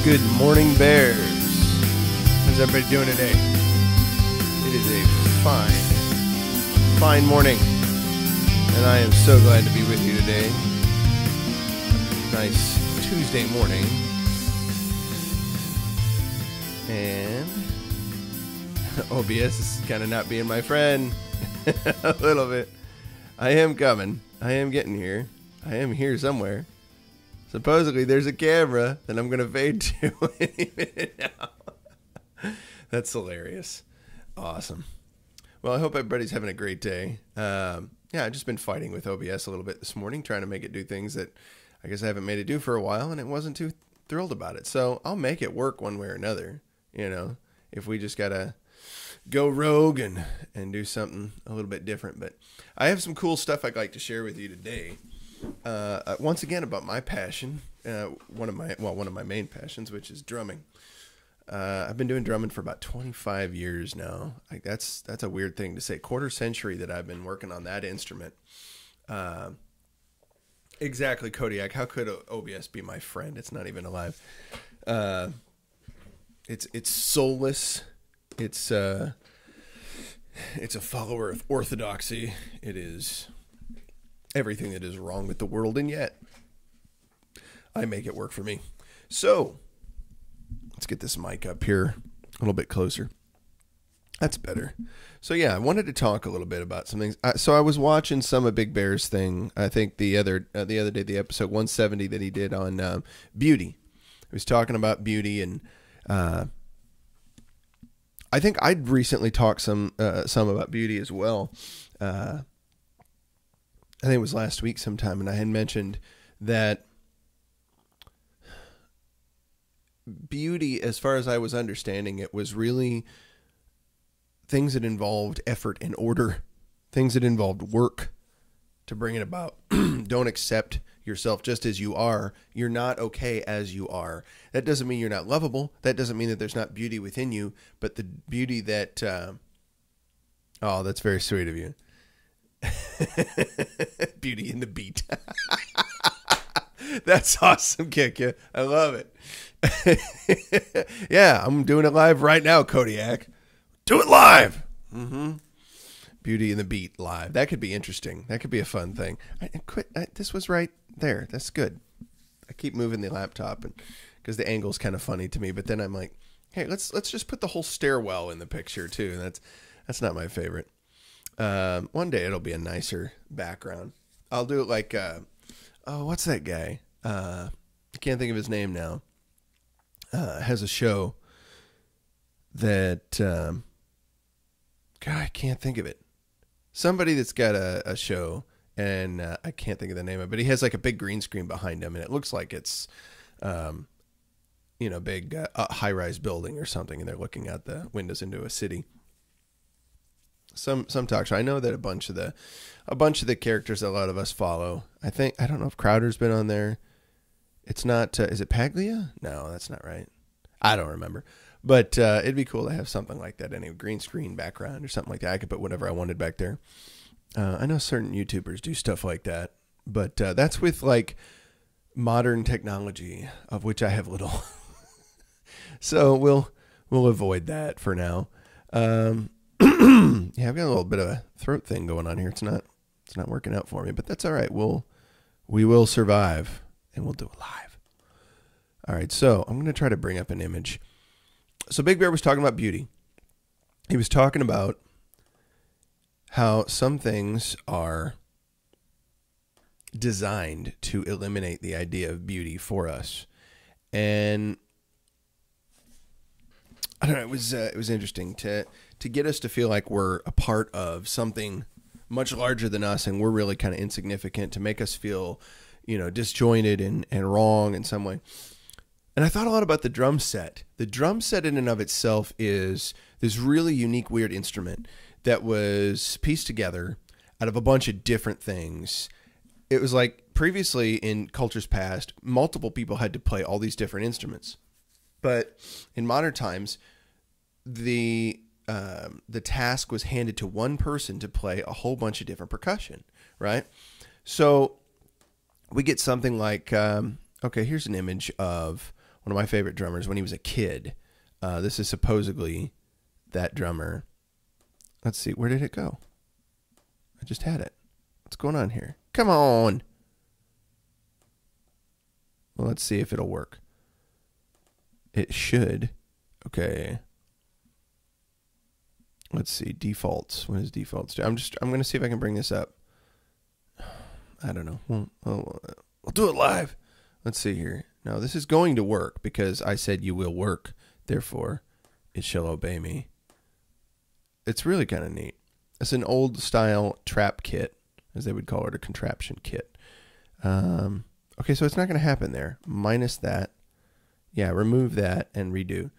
Good morning, Bears. How's everybody doing today? It is a fine morning, and I am so glad to be with you today. Nice Tuesday morning, and OBS is kind of not being my friend a little bit. I am coming. I am getting here. I am here somewhere. Supposedly, there's a camera that I'm going to fade to any minute now. That's hilarious. Awesome. Well, I hope everybody's having a great day. Yeah, I've just been fighting with OBS a little bit this morning, trying to make it do things that I guess I haven't made it do for a while, and it wasn't too thrilled about it. So I'll make it work one way or another, you know, if we just got to go rogue and do something a little bit different. But I have some cool stuff I'd like to share with you today. Once again, about my passion, one of my main passions, which is drumming. I've been doing drumming for about 25 years now. Like that's a weird thing to say. Quarter century that I've been working on that instrument. Exactly, Kodiak. How could OBS be my friend? It's not even alive. It's soulless. It's a follower of orthodoxy. It is everything that is wrong with the world, and yet I make it work for me. So let's get this mic up here a little bit closer. That's better. So yeah, I wanted to talk a little bit about some things. So I was watching some of Big Bear's thing. I think the other day, the episode 170 that he did on beauty. He was talking about beauty, and I think I'd recently talked some about beauty as well. I think it was last week sometime, and I had mentioned that beauty, as far as I was understanding it, was really things that involved effort and order, things that involved work to bring it about. Don't accept yourself just as you are. You're not okay as you are. That doesn't mean you're not lovable. That doesn't mean that there's not beauty within you, but the beauty that, oh, that's very sweet of you. Beauty in the beat. That's awesome, Kick. I love it. Yeah, I'm doing it live right now, Kodiak. Do it live. Beauty in the beat live. That could be interesting. That could be a fun thing. This was right there. That's good. I keep moving the laptop because the angle's kind of funny to me. But then I'm like, hey, let's just put the whole stairwell in the picture too. That's not my favorite. One day it'll be a nicer background. I'll do it like, what's that guy? I can't think of his name now. Has a show that, God, I can't think of it. Somebody that's got a show, and I can't think of the name of it, but he has like a big green screen behind him, and it looks like it's, big high-rise building or something, and they're looking out the windows into a city. Some talk show. I know that a bunch of the characters that a lot of us follow. I don't know if Crowder's been on there. It's not. Is it Paglia? No, that's not right. I don't remember. But it'd be cool to have something like that. Any green screen background or something like that. I could put whatever I wanted back there. I know certain YouTubers do stuff like that, but that's with like modern technology, of which I have little. So we'll avoid that for now. Yeah, I've got a little bit of a throat thing going on here. It's not working out for me, but that's all right. We will survive, and we'll do it live. All right, so I'm going to try to bring up an image. So Big Bear was talking about beauty. He was talking about how some things are designed to eliminate the idea of beauty for us, and I don't know. It was interesting to get us to feel like we're a part of something much larger than us, and we're really kind of insignificant, to make us feel, disjointed and wrong in some way. And I thought a lot about the drum set. The drum set in and of itself is this really unique, weird instrument that was pieced together out of a bunch of different things. It was like previously in cultures past, multiple people had to play all these different instruments. But in modern times, the task was handed to one person to play a whole bunch of different percussion, right? So we get something like, okay, here's an image of one of my favorite drummers when he was a kid. This is supposedly that drummer. Let's see, where did it go? I just had it. What's going on here? Come on. Well, let's see if it'll work. It should. Okay. Let's see, defaults. What is defaults do? I'm going to see if I can bring this up. I don't know. We'll do it live. Let's see here. Now, this is going to work because I said you will work. Therefore, it shall obey me. It's really kind of neat. It's an old style trap kit, as they would call it, a contraption kit. Okay, so it's not going to happen there. Minus that. Yeah, remove that and redo.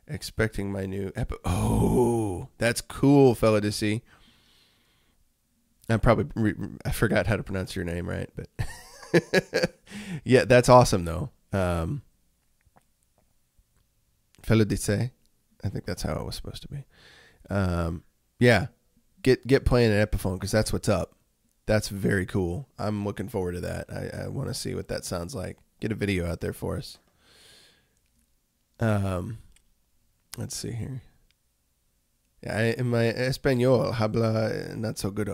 Expecting my new oh, that's cool, fella to see. I forgot how to pronounce your name right, but yeah, that's awesome though. Fella de se, I think that's how it was supposed to be. Yeah, get playing an Epiphone because that's what's up. That's very cool. I'm looking forward to that. I want to see what that sounds like. Get a video out there for us. Let's see here. Yeah, in my Espanol habla not so good.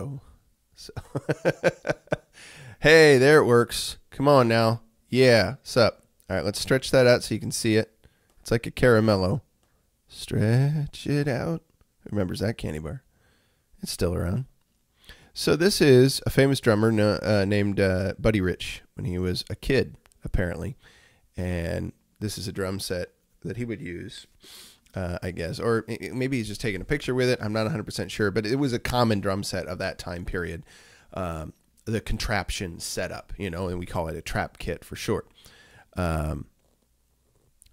So hey, there it works. Come on now. Yeah, sup. All right, let's stretch that out so you can see it. It's like a caramello. Stretch it out. Who remembers that candy bar? It's still around. So this is a famous drummer named Buddy Rich when he was a kid, apparently. And this is a drum set that he would use, I guess. Or maybe he's just taking a picture with it. I'm not 100% sure. But it was a common drum set of that time period. The contraption setup, you know, and we call it a trap kit for short. And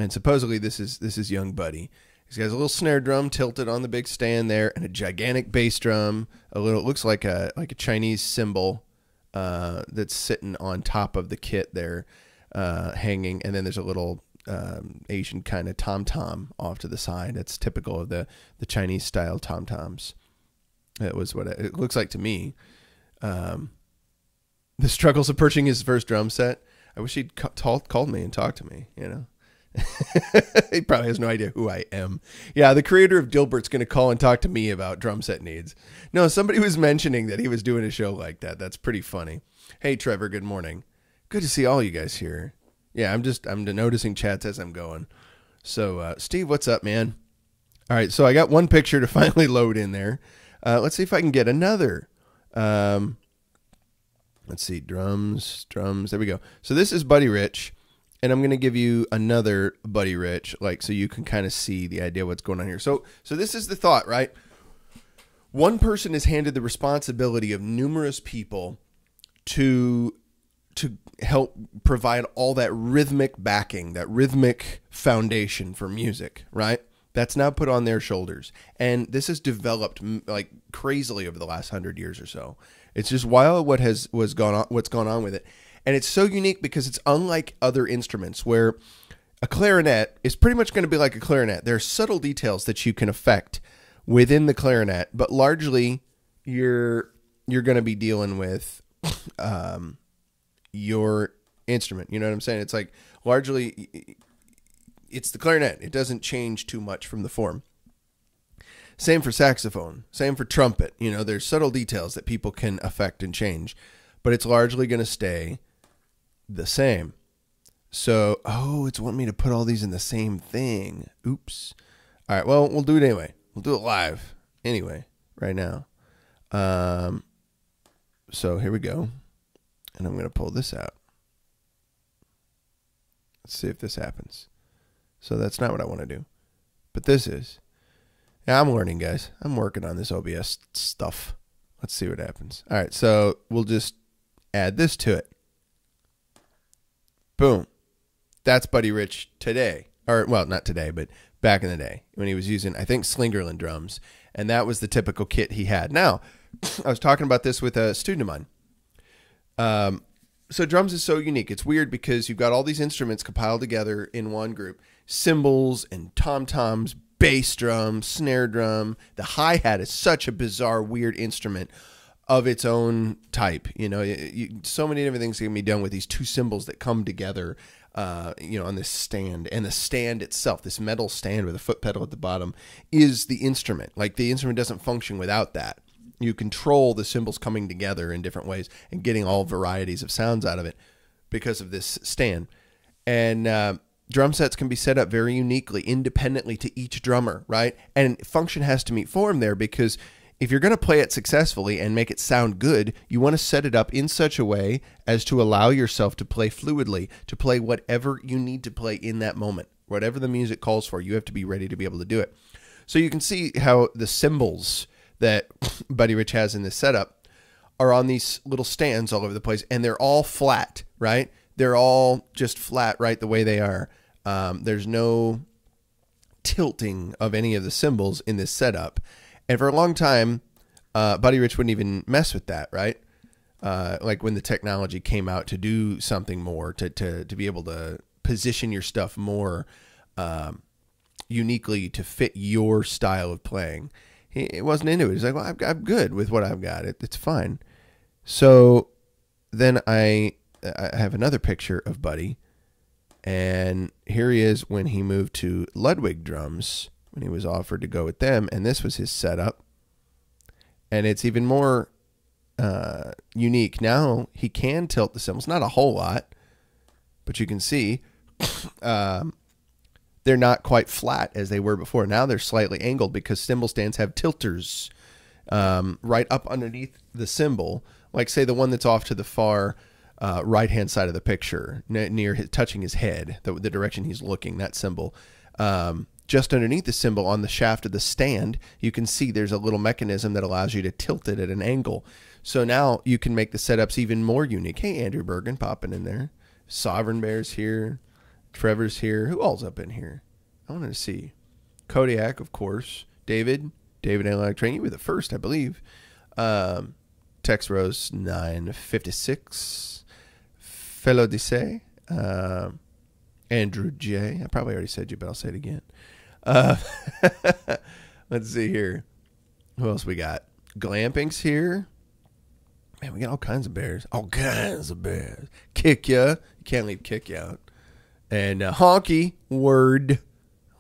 supposedly this is young Buddy. He has a little snare drum tilted on the big stand there, and a gigantic bass drum. It looks like a Chinese cymbal that's sitting on top of the kit there, hanging. And then there's a little Asian kind of tom-tom off to the side. That's typical of the Chinese style tom-toms. That was what it looks like to me. The struggles of purchasing his first drum set. I wish he'd called me and talked to me, you know. He probably has no idea who I am. Yeah, the creator of Dilbert's going to call and talk to me about drum set needs. No, somebody was mentioning that he was doing a show like that. That's pretty funny. Hey, Trevor, good morning. Good to see all you guys here. Yeah, I'm noticing chats as I'm going. So, Steve, what's up, man? All right, so I got one picture to finally load in there. Let's see if I can get another. Let's see, drums. There we go. So this is Buddy Rich. And I'm going to give you another Buddy Rich, so you can kind of see the idea of what's going on here. So this is the thought, right? One person is handed the responsibility of numerous people to help provide all that rhythmic backing, that rhythmic foundation for music, right? That's now put on their shoulders. And this has developed like crazily over the last 100 years or so. It's just wild what's gone on with it. And it's so unique because it's unlike other instruments where a clarinet is pretty much going to be like a clarinet. There are subtle details that you can affect within the clarinet, but largely you're going to be dealing with your instrument. You know what I'm saying? It's like largely it's the clarinet. It doesn't change too much from the form. Same for saxophone. Same for trumpet. You know, there's subtle details that people can affect and change, but it's largely going to stay the same. So, it's wanting me to put all these in the same thing. Oops. All right, well, we'll do it anyway. We'll do it live anyway, right now. So here we go. And I'm going to pull this out. Let's see if this happens. So that's not what I want to do. But this is. Yeah, I'm learning, guys. I'm working on this OBS stuff. Let's see what happens. All right, so we'll just add this to it. Boom. That's Buddy Rich today. Or, well, not today, but back in the day when he was using, I think, Slingerland drums. And that was the typical kit he had. Now, I was talking about this with a student of mine. So drums is so unique. It's weird because you've got all these instruments compiled together in one group. Cymbals and tom-toms, bass drum, snare drum. The hi-hat is such a bizarre, weird instrument of its own type. You know, so many different things can be done with these two cymbals that come together on this stand, and the stand itself, this metal stand with a foot pedal at the bottom, is the instrument. Like, the instrument doesn't function without that. You control the cymbals coming together in different ways and getting all varieties of sounds out of it because of this stand. And drum sets can be set up very uniquely, independently to each drummer, right? And function has to meet form there, because if you're going to play it successfully and make it sound good, you want to set it up in such a way as to allow yourself to play fluidly, to play whatever you need to play in that moment. Whatever the music calls for, you have to be ready to be able to do it. So you can see how the cymbals that Buddy Rich has in this setup are on these little stands all over the place, and they're all flat, right? They're all just flat right the way they are. There's no tilting of any of the cymbals in this setup. And for a long time, Buddy Rich wouldn't even mess with that, right? Like when the technology came out to do something more, to be able to position your stuff more uniquely to fit your style of playing. He wasn't into it. He's like, well, I'm good with what I've got. It's fine. So then I have another picture of Buddy, and here he is when he moved to Ludwig drums, when he was offered to go with them, and this was his setup. And it's even more unique. Now he can tilt the cymbals, not a whole lot, but you can see they're not quite flat as they were before. Now they're slightly angled because cymbal stands have tilters right up underneath the cymbal, like say the one that's off to the far right-hand side of the picture, near touching his head, the direction he's looking, that cymbal. Just underneath the cymbal on the shaft of the stand, you can see there's a little mechanism that allows you to tilt it at an angle. So now you can make the setups even more unique. Hey, Andrew Bergen popping in there. Sovereign Bear's here. Trevor's here. Who all's up in here? I wanted to see. Kodiak, of course. David Analytic Train. You were the first, I believe. Tex Rose 956. Fellow Disse. Andrew J. I probably already said you, but I'll say it again. Let's see here. Who else we got? Glamping's here. Man, we got all kinds of bears. All kinds of bears. Kick ya. You can't leave Kick ya out. And Honky. Word.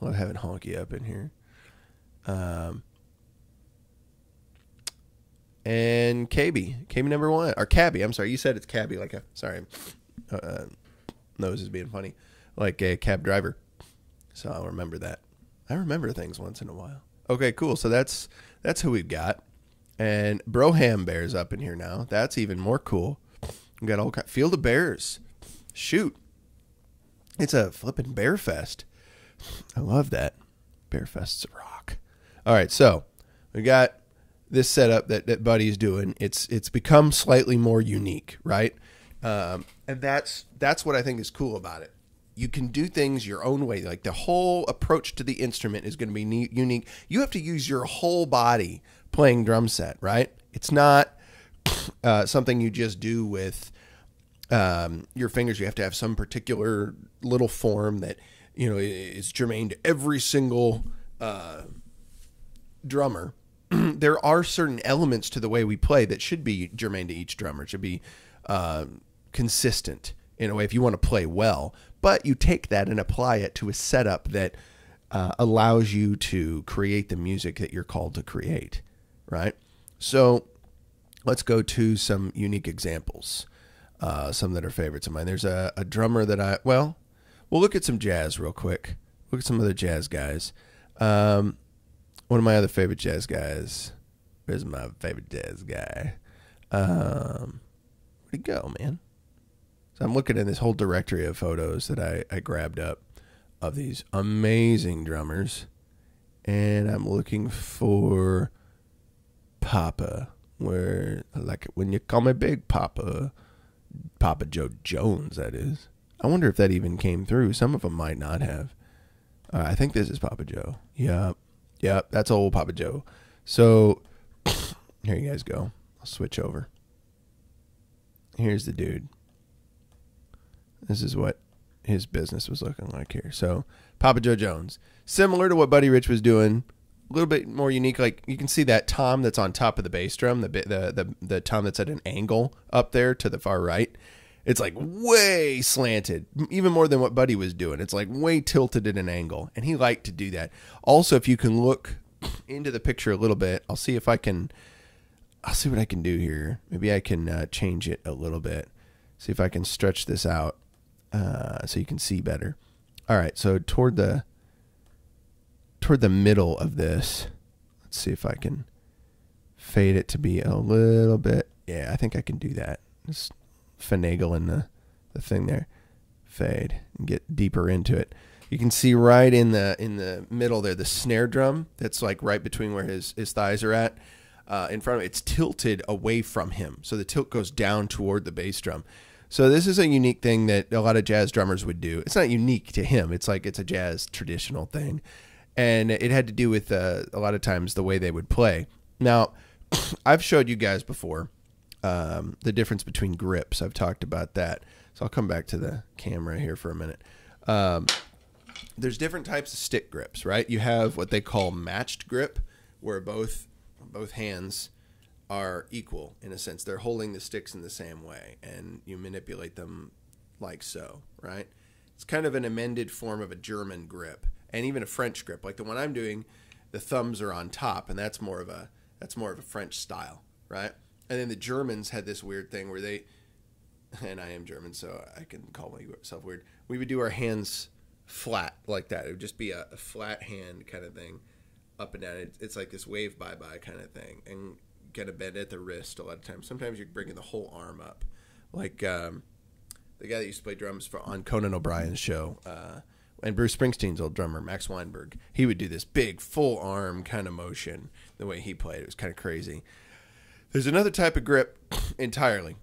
I love having Honky up in here. And KB. KB number 1. Or Cabby. I'm sorry. You said it's Cabby. Like a... Sorry. Nose is being funny. Like a cab driver. So I'll remember that. I remember things once in a while. Okay, cool. So that's who we've got. And Broham Bear's up in here now. That's even more cool. We got all kind Field of Bears. Shoot. It's a flipping bear fest. I love that. Bear fest's a rock. All right, so we got this setup that Buddy's doing. It's become slightly more unique, right? And that's what I think is cool about it. You can do things your own way. Like the whole approach to the instrument is going to be unique. You have to use your whole body playing drum set, right? It's not something you just do with your fingers. You have to have some particular little form that, is germane to every single drummer. There are certain elements to the way we play that should be germane to each drummer. It should be consistent in a way if you want to play well. But you take that and apply it to a setup that allows you to create the music that you're called to create, right? So let's go to some unique examples, some that are favorites of mine. There's a drummer that we'll look at some jazz real quick. Look at some other jazz guys. One of my other favorite jazz guys. Where's my favorite jazz guy? Where'd he go, man? So I'm looking at this whole directory of photos that I grabbed up of these amazing drummers. And I'm looking for Papa. Where I like it when you call me Big Papa. Papa Joe Jones, that is. I wonder if that even came through. Some of them might not have. I think this is Papa Joe. Yep, that's old Papa Joe. So here you guys go. I'll switch over. Here's the dude. This is what his business was looking like here. So Papa Joe Jones, similar to what Buddy Rich was doing, a little bit more unique. Like you can see that tom that's on top of the bass drum, the tom that's at an angle up there to the far right. It's like way slanted, even more than what Buddy was doing. It's like way tilted at an angle, and he liked to do that. Also, if you can look into the picture a little bit, I'll see what I can do here. Maybe I can change it a little bit. See if I can stretch this out so you can see better. All right, so toward the middle of this, let's see if I can fade it to be a little bit. Yeah, I think I can do that. Just finagle in the thing there. Fade and get deeper into it. You can see right in the middle there, the snare drum that's like right between where his thighs are at. In front of it, it's tilted away from him. So the tilt goes down toward the bass drum. So this is a unique thing that a lot of jazz drummers would do. It's not unique to him. It's like it's a jazz traditional thing. And it had to do with a lot of times the way they would play. Now, I've showed you guys before the difference between grips. I've talked about that. So I'll come back to the camera here for a minute. There's different types of stick grips, right? You have what they call matched grip, where both hands are equal in a sense. They're holding the sticks in the same way, and you manipulate them like so, right? It's kind of an amended form of a German grip, and even a French grip. Like the one I'm doing, the thumbs are on top, and that's more of a French style, right? And then the Germans had this weird thing where they, and I am German, so I can call myself weird. We would do our hands flat like that. It would just be a flat hand kind of thing, up and down. It's like this wave bye-bye kind of thing, and kind of bend at the wrist a lot of times. Sometimes you're bringing the whole arm up. Like the guy that used to play drums on Conan O'Brien's show, and Bruce Springsteen's old drummer, Max Weinberg, he would do this big full arm kind of motion the way he played. It was kind of crazy. There's another type of grip entirely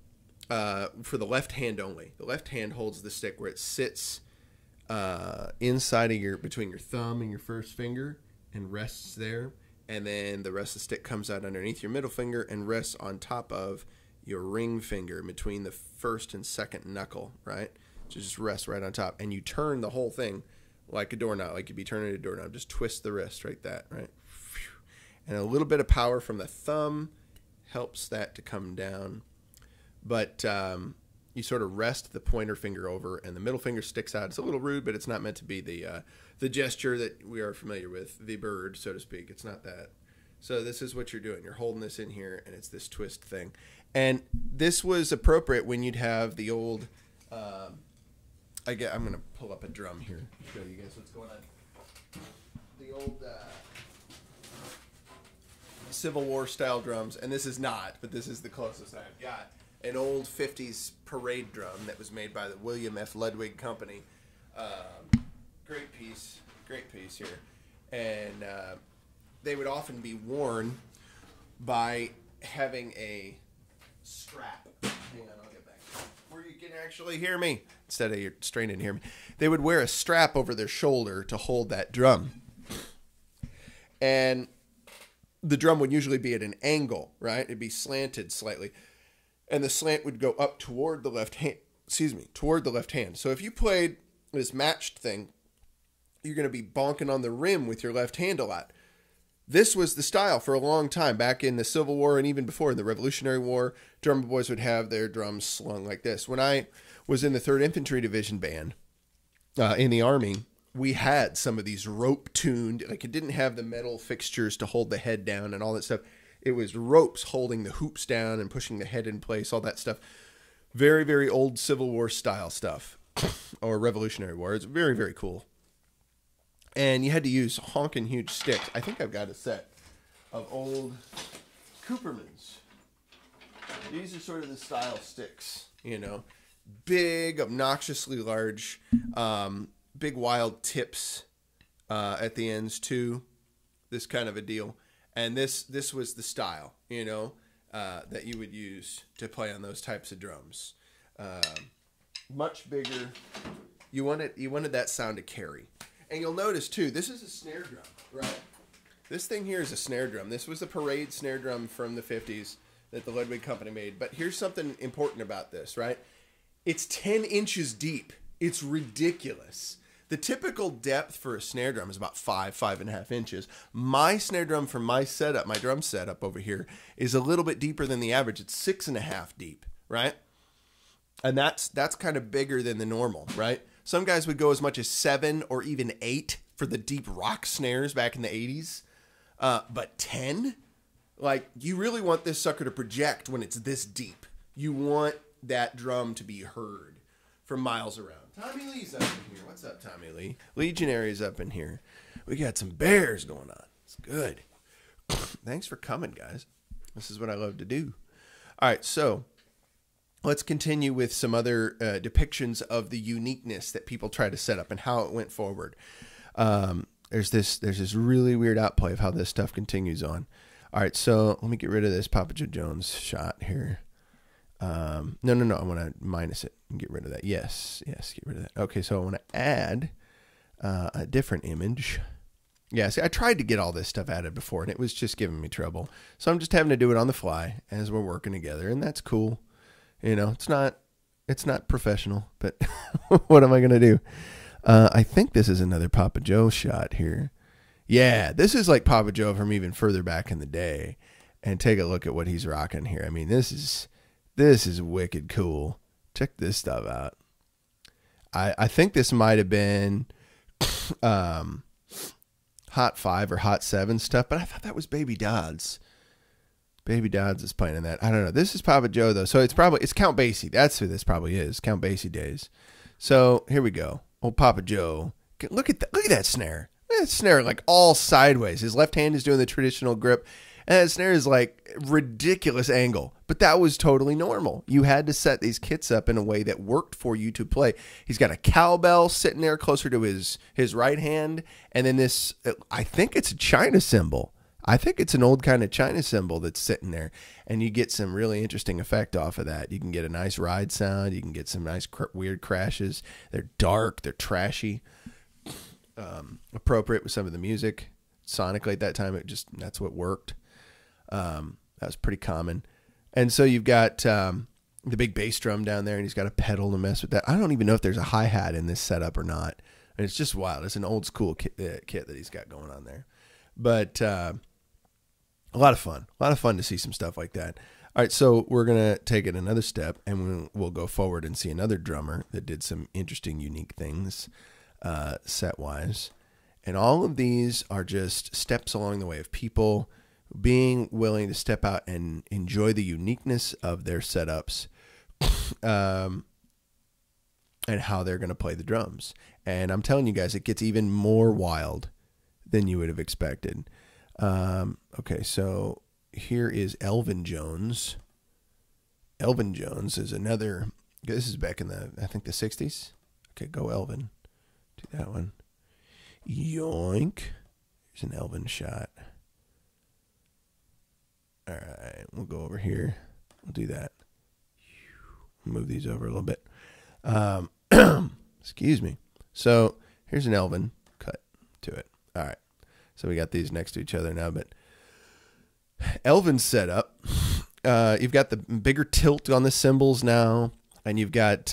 for the left hand only. The left hand holds the stick where it sits inside of between your thumb and your first finger and rests there. And then the rest of the stick comes out underneath your middle finger and rests on top of your ring finger between the first and second knuckle, right? So just rests right on top. And you turn the whole thing like a doorknob, like you'd be turning a doorknob. Just twist the wrist like that, right? And a little bit of power from the thumb helps that to come down. But you sort of rest the pointer finger over, and the middle finger sticks out. It's a little rude, but it's not meant to be the gesture that we are familiar with, the bird, so to speak. It's not that. So this is what you're doing. You're holding this in here, and it's this twist thing. And this was appropriate when you'd have the old... I'm going to pull up a drum here to show you guys what's going on. The old Civil War style drums, and this is not, but this is the closest I've got. An old 50s parade drum that was made by the William F. Ludwig Company. Great piece here. And they would often be worn by having a strap. Hang on, I'll get back where you can actually hear me instead of you're straining to hear me. They would wear a strap over their shoulder to hold that drum. And the drum would usually be at an angle, right? It'd be slanted slightly. And the slant would go up toward the left hand. Toward the left hand. So if you played this matched thing, you're going to be bonking on the rim with your left hand a lot. This was the style for a long time. Back in the Civil War and even before in the Revolutionary War, drum boys would have their drums slung like this. When I was in the 3rd Infantry Division band in the Army, we had some of these rope-tuned, like it didn't have the metal fixtures to hold the head down and all that stuff. It was ropes holding the hoops down and pushing the head in place, all that stuff. Very, very old Civil War style stuff, or Revolutionary War. It's very, very cool. And you had to use honking huge sticks. I think I've got a set of old Coopermans. These are sort of the style sticks, you know. Big, obnoxiously large, big wild tips at the ends too. This kind of a deal. And this was the style, you know, that you would use to play on those types of drums. Much bigger. You wanted that sound to carry. And you'll notice too, this is a snare drum, right? This thing here is a snare drum. This was a parade snare drum from the 50s that the Ludwig Company made. But here's something important about this, right? It's 10 inches deep. It's ridiculous. The typical depth for a snare drum is about 5.5 inches. My snare drum for my setup, my drum setup over here, is a little bit deeper than the average. It's 6.5 deep, right? And that's kind of bigger than the normal, right? Some guys would go as much as 7 or even 8 for the deep rock snares back in the 80s. But 10? Like, you really want this sucker to project when it's this deep. You want that drum to be heard from miles around. Tommy Lee's up in here. What's up, Tommy Lee? Legionary's up in here. We got some bears going on. It's good. Thanks for coming, guys. This is what I love to do. All right, so let's continue with some other depictions of the uniqueness that people try to set up and how it went forward. There's this really weird outplay of how this stuff continues on. All right, so let me get rid of this Papa Joe Jones shot here. No. I want to minus it and get rid of that. Yes, get rid of that. Okay, so I want to add a different image. Yeah, see, I tried to get all this stuff added before, and it was just giving me trouble. So I'm just having to do it on the fly as we're working together, and that's cool. You know, it's not professional, but what am I going to do? I think this is another Papa Joe shot here. Yeah, this is like Papa Joe from even further back in the day. And take a look at what he's rocking here. I mean, this is wicked cool. Check this stuff out. I think this might have been Hot 5 or Hot 7 stuff, but I thought that was Baby Dodds. Baby Dodds is playing in that. I don't know. This is Papa Joe, though. So it's Count Basie. That's who this probably is. Count Basie days. So here we go. Old Papa Joe. Look at that. Look at that snare. Look at that snare, like all sideways. His left hand is doing the traditional grip. And that snare is like ridiculous angle. But that was totally normal. You had to set these kits up in a way that worked for you to play. He's got a cowbell sitting there closer to his right hand. And then this, I think it's a China cymbal. I think it's an old kind of China cymbal that's sitting there. And you get some really interesting effect off of that. You can get a nice ride sound. You can get some nice weird crashes. They're dark. They're trashy. Appropriate with some of the music. Sonically at that time, that's what worked. That was pretty common. And so you've got the big bass drum down there, and he's got a pedal to mess with that. I don't even know if there's a hi-hat in this setup or not. And it's just wild. It's an old school kit that he's got going on there. But a lot of fun. A lot of fun to see some stuff like that. All right, so we're going to take it another step, and we'll go forward and see another drummer that did some interesting, unique things set-wise. And all of these are just steps along the way of people being willing to step out and enjoy the uniqueness of their setups and how they're going to play the drums. And I'm telling you guys, it gets even more wild than you would have expected. Okay, so here is Elvin Jones. Elvin Jones is another, this is back in I think the 60s. Okay, go Elvin. Do that one. Yoink. Here's an Elvin shot. All right, we'll go over here. We'll do that. Move these over a little bit. Excuse me. So here's an Elvin cut to it. All right. So we got these next to each other now, but Elvin's setup. You've got the bigger tilt on the cymbals now, and you've got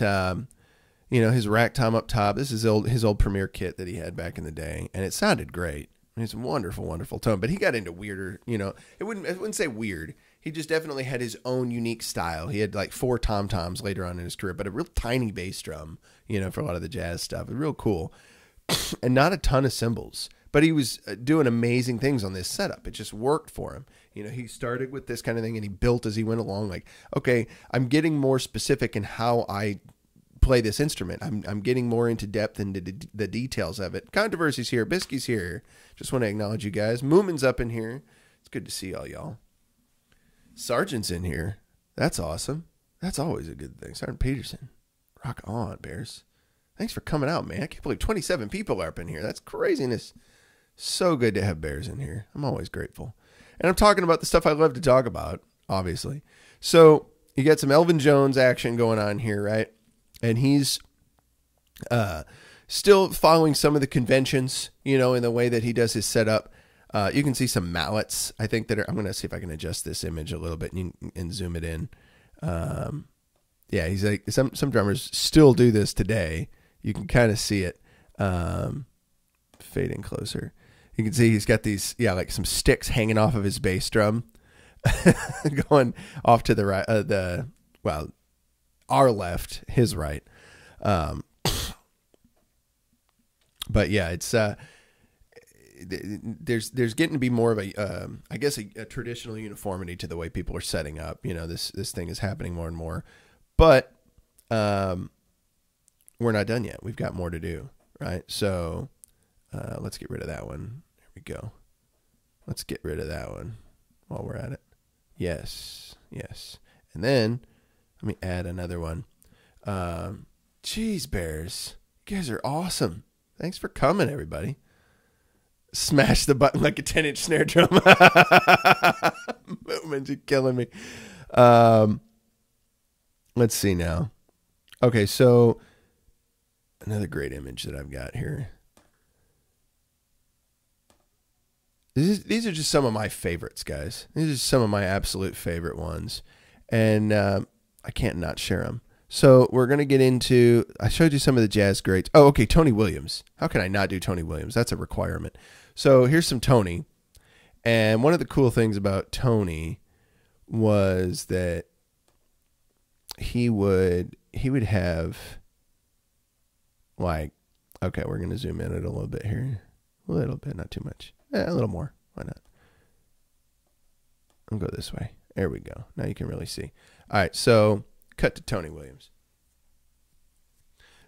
his rack tom up top. This is his old Premier kit that he had back in the day, and it sounded great. It's a wonderful, wonderful tone, but he got into weirder, I wouldn't say weird. He just definitely had his own unique style. He had like 4 tom-toms later on in his career, but a real tiny bass drum, for a lot of the jazz stuff. Real cool. And not a ton of cymbals, but he was doing amazing things on this setup. It just worked for him. He started with this kind of thing and he built as he went along, like, okay, I'm getting more specific in how I play this instrument. I'm getting more into depth into the details of it. Controversy's here. Bisky's here. Just want to acknowledge you guys. Moomin's up in here. It's good to see all y'all. Sergeant's in here. That's awesome. That's always a good thing. Sergeant Peterson. Rock on, Bears. Thanks for coming out, man. I can't believe 27 people are up in here. That's craziness. So good to have Bears in here. I'm always grateful. And I'm talking about the stuff I love to talk about, obviously. So you got some Elvin Jones action going on here, right? And he's still following some of the conventions, in the way that he does his setup. You can see some mallets, I think, I'm going to see if I can adjust this image a little bit and zoom it in. Yeah, he's like, some drummers still do this today. You can kind of see it fading closer. You can see he's got these, like some sticks hanging off of his bass drum going off to the right. our left, his right. But yeah, it's there's getting to be more of a I guess a traditional uniformity to the way people are setting up. You know, this thing is happening more and more, but we're not done yet. We've got more to do, right? So let's get rid of that one. There we go. Let's get rid of that one while we're at it. Yes, yes. And then let me add another one. Cheese bears, you guys are awesome. Thanks for coming, everybody. Smash the button like a 10-inch snare drum. Movements are killing me. Let's see now. Okay, so another great image that I've got here. These are just some of my favorites, guys. These are some of my absolute favorite ones. And I can't not share them. So we're going to get into, I showed you some of the jazz greats. Oh, okay, Tony Williams. How can I not do Tony Williams? That's a requirement. So here's some Tony. And one of the cool things about Tony was that he would have, like, okay, we're going to zoom in it a little bit here. A little bit, not too much. A little more. Why not? I'll go this way. There we go. Now you can really see. All right, so cut to Tony Williams.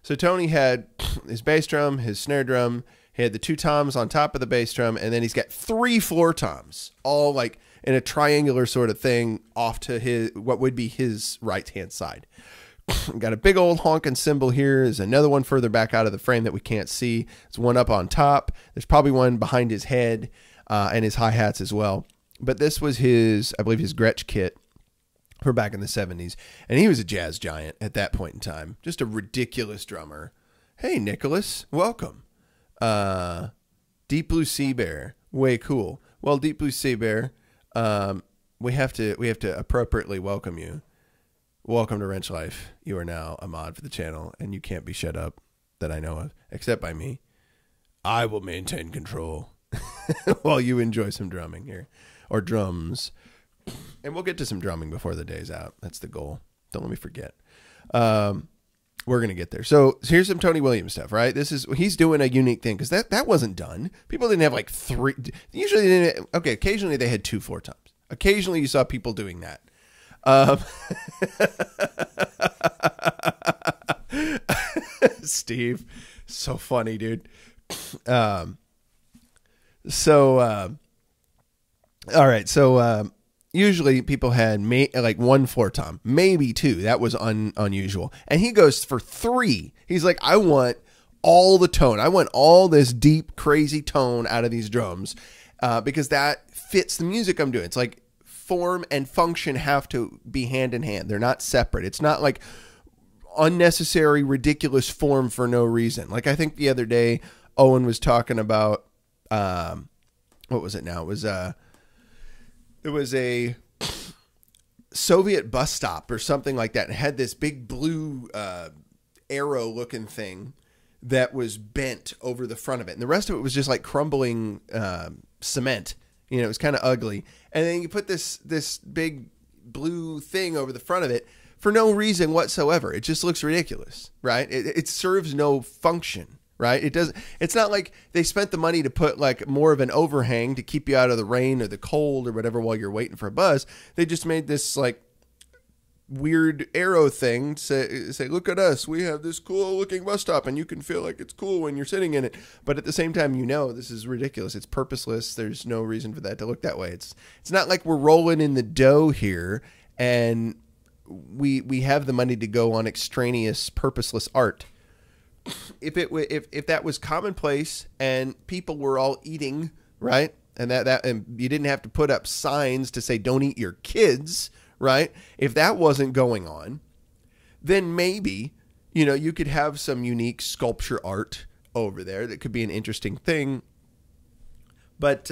So Tony had his bass drum, his snare drum. He had the 2 toms on top of the bass drum, and then he's got 3 floor toms, all like in a triangular sort of thing off to his what would be his right-hand side. Got a big old honking cymbal here. There's another one further back out of the frame that we can't see. There's one up on top. There's probably one behind his head and his hi-hats as well. But this was his, I believe, his Gretsch kit for back in the 70s. And he was a jazz giant at that point in time. Just a ridiculous drummer. Hey, Nicholas, welcome. Deep Blue Sea Bear, way cool. Well, Deep Blue Sea Bear, we have to appropriately welcome you. Welcome to Wrench Life. You are now a mod for the channel, and you can't be shut up that I know of, except by me. I will maintain control while you enjoy some drumming here, or drums. And we'll get to some drumming before the day's out. That's the goal. Don't let me forget. We're going to get there. So here's some Tony Williams stuff, right? He's doing a unique thing because that wasn't done. People didn't have like 3. Usually they didn't. Okay, occasionally they had 2 floor toms. Occasionally you saw people doing that. Steve, so funny, dude. All right. So, usually people had like 1 floor tom, maybe 2. That was unusual. And he goes for 3. He's like, I want all the tone. I want all this deep, crazy tone out of these drums, because that fits the music I'm doing. It's like form and function have to be hand in hand. They're not separate. It's not like unnecessary, ridiculous form for no reason. Like I think the other day, Owen was talking about, what was it now? It was a Soviet bus stop or something like that. It had this big blue arrow looking thing that was bent over the front of it. And the rest of it was just like crumbling cement. You know, it was kind of ugly. And then you put this big blue thing over the front of it for no reason whatsoever. It just looks ridiculous, right? It serves no function, right? It's not like they spent the money to put like more of an overhang to keep you out of the rain or the cold or whatever while you're waiting for a bus. They just made this like weird arrow thing to say, look at us, we have this cool looking bus stop, and you can feel like it's cool when you're sitting in it, but at the same time, you know, this is ridiculous. It's purposeless. There's no reason for that to look that way. It's not like we're rolling in the dough here and we have the money to go on extraneous purposeless art. If that was commonplace and people were all eating, right, and and you didn't have to put up signs to say don't eat your kids, right? If that wasn't going on, then maybe, you know, you could have some unique sculpture art over there that could be an interesting thing. But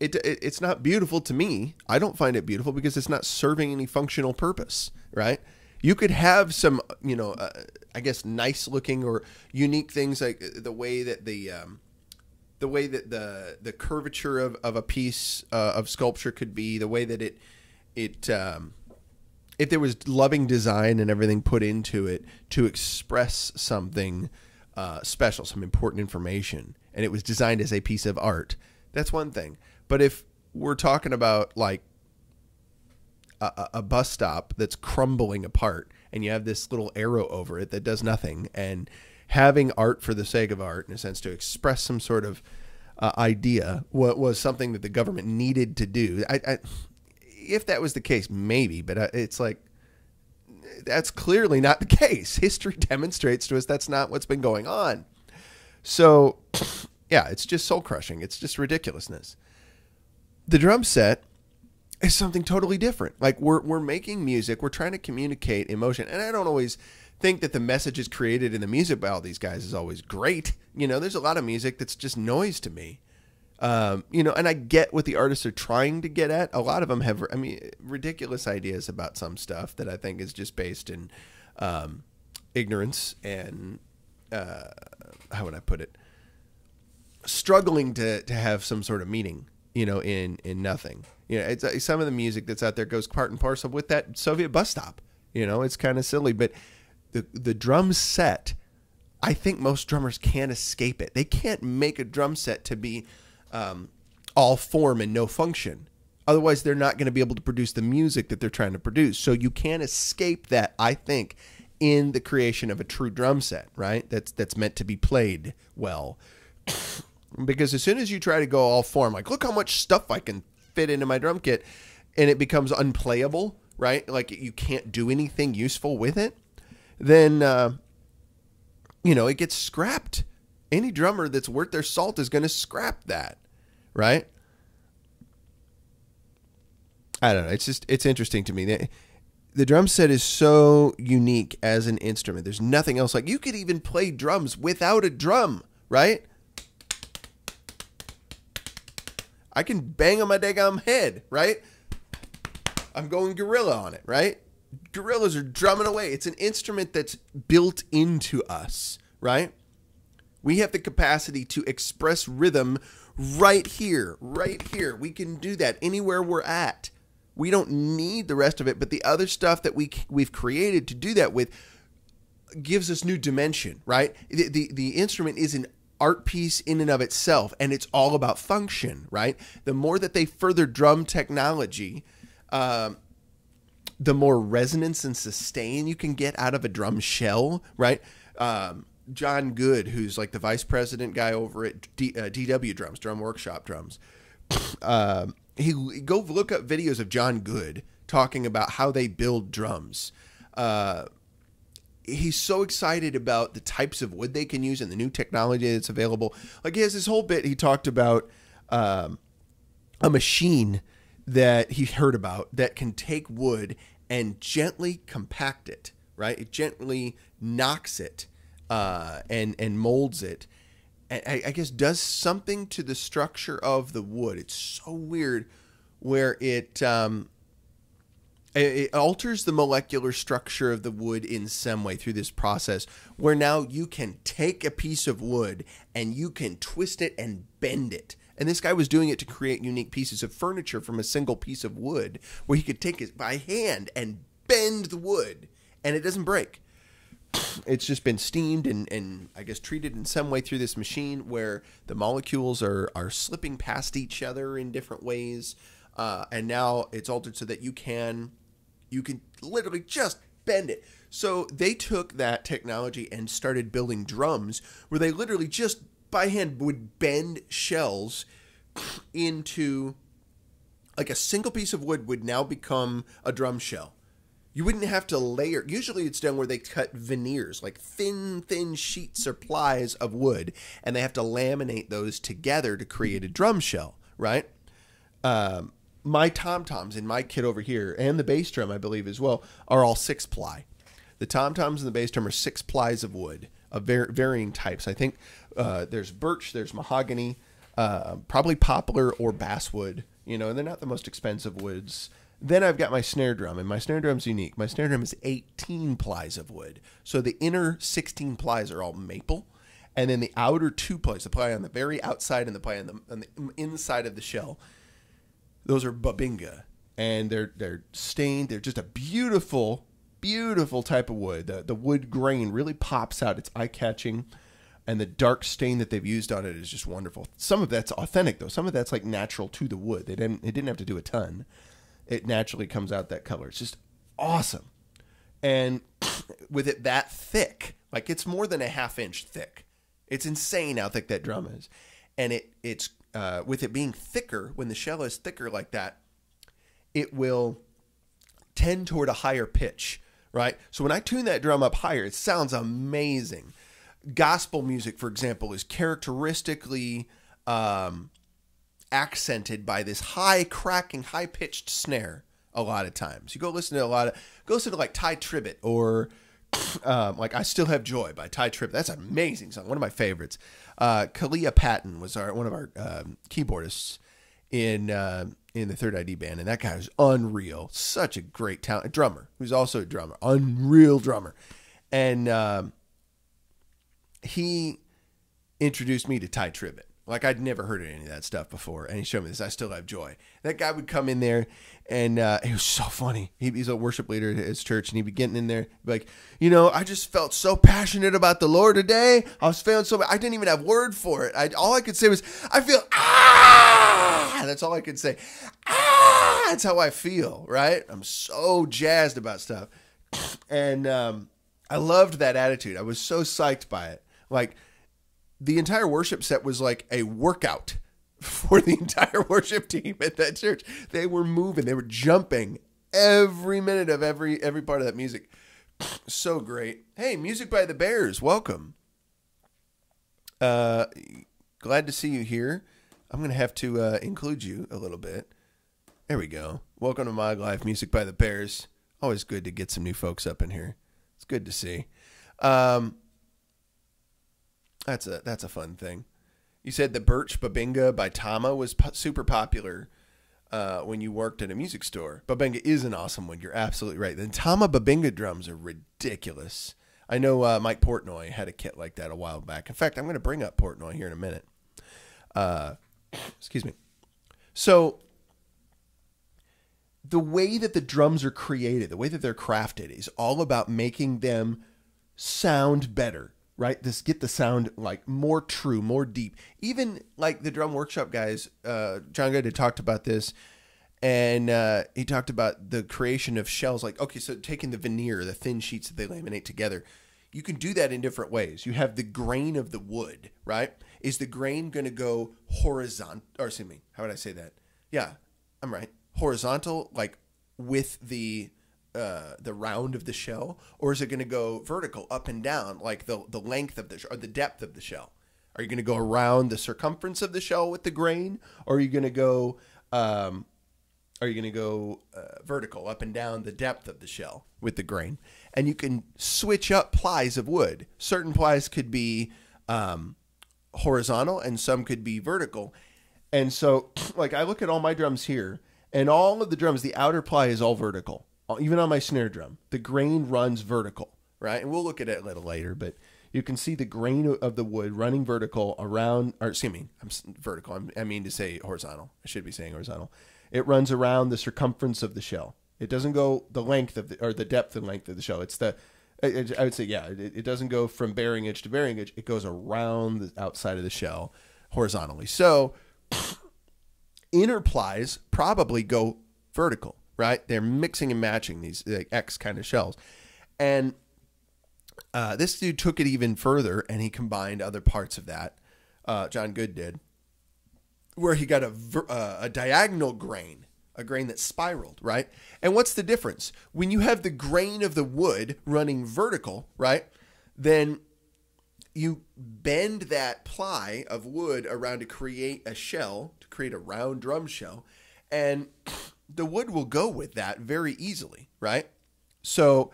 it's not beautiful to me. I don't find it beautiful because it's not serving any functional purpose, right? You could have some, you know, I guess nice looking or unique things, like the way that the curvature of a piece of sculpture could be, the way that it if there was loving design and everything put into it to express something special, some important information, and it was designed as a piece of art, that's one thing. But if we're talking about like a bus stop that's crumbling apart and you have this little arrow over it that does nothing, and having art for the sake of art, in a sense, to express some sort of idea, was something that the government needed to do. If that was the case, maybe, but it's like, that's clearly not the case. History demonstrates to us that's not what's been going on. So, yeah, it's just soul crushing. It's just ridiculousness. The drum set is something totally different. Like, we're making music, we're trying to communicate emotion, and I don't always think that the messages created in the music by all these guys is always great. You know, there's a lot of music that's just noise to me. You know, and I get what the artists are trying to get at. A lot of them have, I mean, ridiculous ideas about some stuff that I think is just based in ignorance and, how would I put it? Struggling to have some sort of meaning, you know, in nothing. You know, it's some of the music that's out there goes part and parcel with that Soviet bus stop. You know, it's kind of silly, but the drum set, I think most drummers can't escape it. They can't make a drum set to be all form and no function. Otherwise, they're not going to be able to produce the music that they're trying to produce. So you can't escape that, I think, in the creation of a true drum set, right? That's meant to be played well. Because as soon as you try to go all form, like, look how much stuff I can fit into my drum kit, and it becomes unplayable, right? Like, you can't do anything useful with it, then, you know, it gets scrapped. Any drummer that's worth their salt is going to scrap that, right? I don't know. It's interesting to me. The drum set is so unique as an instrument. There's nothing else like. You could even play drums without a drum, right? I can bang on my daggum head, right? I'm going gorilla on it, right? Gorillas are drumming away. It's an instrument that's built into us, right? We have the capacity to express rhythm right here, right here. We can do that anywhere we're at. We don't need the rest of it, but the other stuff that we've created to do that with gives us new dimension, right? The instrument is an art piece in and of itself, and it's all about function, right? The more that they further drum technology, the more resonance and sustain you can get out of a drum shell, right? John Good, who's like the vice president guy over at DW Drums, Drum Workshop Drums. He go look up videos of John Good talking about how they build drums. He's so excited about the types of wood they can use and the new technology that's available. Like, he has this whole bit he talked about a machine that he heard about that can take wood and gently compact it, right? It gently knocks it and molds it, and I guess does something to the structure of the wood. It's so weird, where it alters the molecular structure of the wood in some way through this process, where now you can take a piece of wood and you can twist it and bend it. And this guy was doing it to create unique pieces of furniture from a single piece of wood, where he could take it by hand and bend the wood and it doesn't break. It's just been steamed and I guess treated in some way through this machine, where the molecules are slipping past each other in different ways. And now it's altered so that you can literally just bend it. So they took that technology and started building drums where they literally just by hand would bend shells into, like, a single piece of wood would now become a drum shell. You wouldn't have to layer. Usually it's done where they cut veneers, like thin sheets or plies of wood, and they have to laminate those together to create a drum shell, right? My tom-toms in my kit over here, and the bass drum, I believe, as well, are all 6-ply. The tom-toms and the bass drum are 6 plies of wood of varying types. I think there's birch, there's mahogany, probably poplar or basswood, and they're not the most expensive woods. Then I've got my snare drum, and my snare drum's unique. My snare drum is 18 plies of wood. So the inner 16 plies are all maple, and then the outer 2 plies, the ply on the very outside and the ply on the inside of the shell, those are babinga. and they're stained. They're just a beautiful, beautiful type of wood. The wood grain really pops out. It's eye-catching, and the dark stain that they've used on it is just wonderful. Some of that's authentic, though. Some of that's like natural to the wood. It didn't have to do a ton. It naturally comes out that color. It's just awesome. And with it that thick, like it's more than a half-inch thick. It's insane how thick that drum is. And it's with it being thicker, when the shell is thicker like that, it will tend toward a higher pitch, right? So when I tune that drum up higher, it sounds amazing. Gospel music, for example, is characteristically accented by this high cracking, high pitched snare. A lot of times, you go listen to like Ty Tribbett or like I Still Have Joy by Ty Tribbett. That's an amazing song, one of my favorites. Kalia Patton was one of our keyboardists in the Third ID band, and that guy was unreal. Such a great talent, drummer who's also a drummer, unreal drummer, and he introduced me to Ty Tribbett. Like, I'd never heard of any of that stuff before. And he showed me this, I Still Have Joy. That guy would come in there, and he was so funny. He's a worship leader at his church, and he'd be getting in there, like, I just felt so passionate about the Lord today. I was feeling so bad. I didn't even have word for it. All I could say was, I feel, that's all I could say. That's how I feel, right? I'm so jazzed about stuff. And I loved that attitude. I was so psyched by it. Like, the entire worship set was like a workout for the entire worship team at that church. They were moving. They were jumping every minute of every part of that music. So great. Hey, Music by the Bears. Welcome. Glad to see you here. I'm going to have to include you a little bit. There we go. Welcome to My Life, Music by the Bears. Always good to get some new folks up in here. It's good to see. That's a fun thing. You said the Birch Babinga by Tama was super popular when you worked at a music store. Babinga is an awesome one. You're absolutely right. The Tama Babinga drums are ridiculous. I know Mike Portnoy had a kit like that a while back. In fact, I'm going to bring up Portnoy here in a minute. Excuse me. So the way that the drums are created, the way that they're crafted is all about making them sound better. Right? Get the sound like more true, more deep. Even like the drum workshop guys, John Good had talked about this, and he talked about the creation of shells. Like, okay, so taking the veneer, the thin sheets that they laminate together, you can do that in different ways. You have the grain of the wood, right? Is the grain going to go horizontal? Or excuse me, how would I say that? Yeah, I'm right. Horizontal, like with the round of the shell, or is it going to go vertical, up and down, like the length of or the depth of the shell? Are you going to go around the circumference of the shell with the grain, or are you going to go vertical, up and down the depth of the shell with the grain? And you can switch up plies of wood. Certain plies could be horizontal, and some could be vertical. And so, like, I look at all my drums here, and all of the drums, the outer ply is all vertical. Even on my snare drum, the grain runs vertical, right? And we'll look at it a little later, but you can see the grain of the wood running vertical around, or excuse me, I'm vertical. I mean to say horizontal. I should be saying horizontal. It runs around the circumference of the shell. It doesn't go the length of the depth and length of the shell. It's I would say, yeah, it doesn't go from bearing edge to bearing edge. It goes around the outside of the shell horizontally. So inner plies probably go vertical. Right? They're mixing and matching these like X kind of shells. And this dude took it even further, and he combined other parts of that. John Good did. Where he got a diagonal grain, a grain that spiraled, right? And what's the difference? When you have the grain of the wood running vertical, right? Then you bend that ply of wood around to create a shell, to create a round drum shell. And the wood will go with that very easily, right? So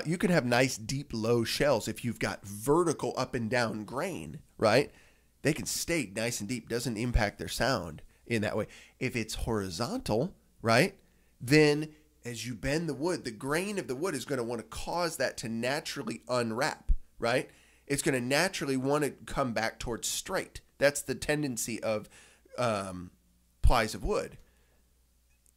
you can have nice, deep, low shells if you've got vertical up and down grain, right? They can stay nice and deep. Doesn't impact their sound in that way. If it's horizontal, right, then as you bend the wood, the grain of the wood is going to want to cause that to naturally unwrap, right? It's going to naturally want to come back towards straight. That's the tendency of plies of wood.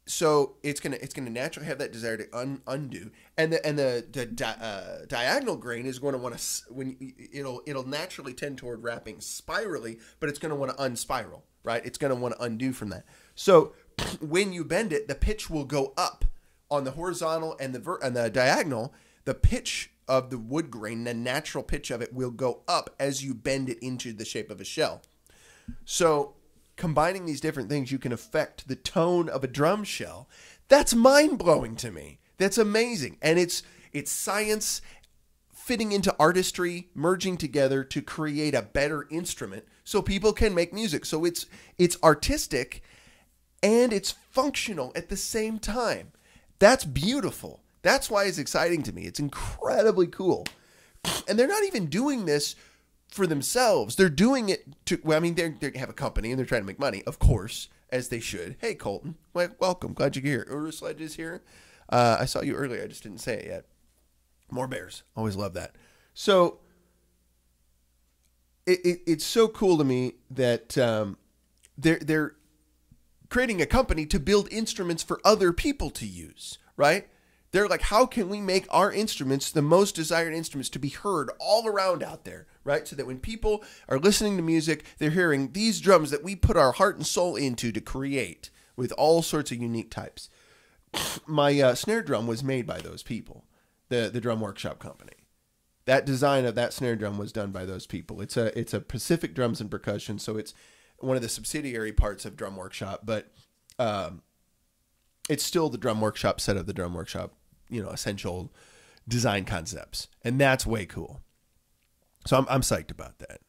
So it's gonna naturally have that desire to undo, and the diagonal grain is going to want to it'll naturally tend toward wrapping spirally, but it's going to want to unspiral, right? It's going to want to undo from that. So when you bend it, the pitch will go up on the horizontal and the diagonal. The pitch of the wood grain, the natural pitch of it, will go up as you bend it into the shape of a shell. So combining these different things, you can affect the tone of a drum shell. That's mind-blowing to me. That's amazing. And it's science fitting into artistry, merging together to create a better instrument so people can make music. So it's artistic and it's functional at the same time. That's beautiful. That's why it's exciting to me. It's incredibly cool. And they're not even doing this for themselves. They're doing it to, well, I mean, they have a company and they're trying to make money, of course, as they should. Hey, Colton, welcome. Glad you're here. Ursledge is here. I saw you earlier. I just didn't say it yet. More bears. Always love that. So it's so cool to me that they're creating a company to build instruments for other people to use, right? They're like, how can we make our instruments the most desired instruments to be heard all around out there, right? So that when people are listening to music, they're hearing these drums that we put our heart and soul into to create with all sorts of unique types. My snare drum was made by those people, the Drum Workshop company. That design of that snare drum was done by those people. It's a Pacific Drums and Percussion, so it's one of the subsidiary parts of Drum Workshop, but it's still the Drum Workshop set of the Drum Workshop, essential design concepts. And that's way cool. So I'm psyched about that.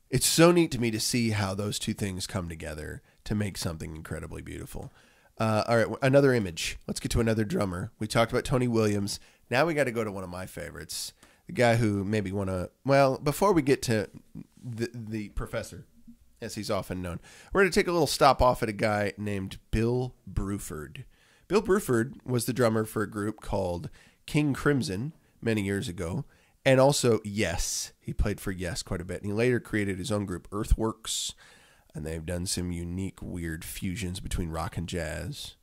It's so neat to me to see how those two things come together to make something incredibly beautiful. All right, another image. Let's get to another drummer. We talked about Tony Williams. Now we got to go to one of my favorites, the guy who maybe before we get to the professor, as he's often known, we're going to take a little stop off at a guy named Bill Bruford. Bill Bruford was the drummer for a group called King Crimson many years ago, and also Yes. He played for Yes quite a bit, and he later created his own group, Earthworks, and they've done some unique, weird fusions between rock and jazz,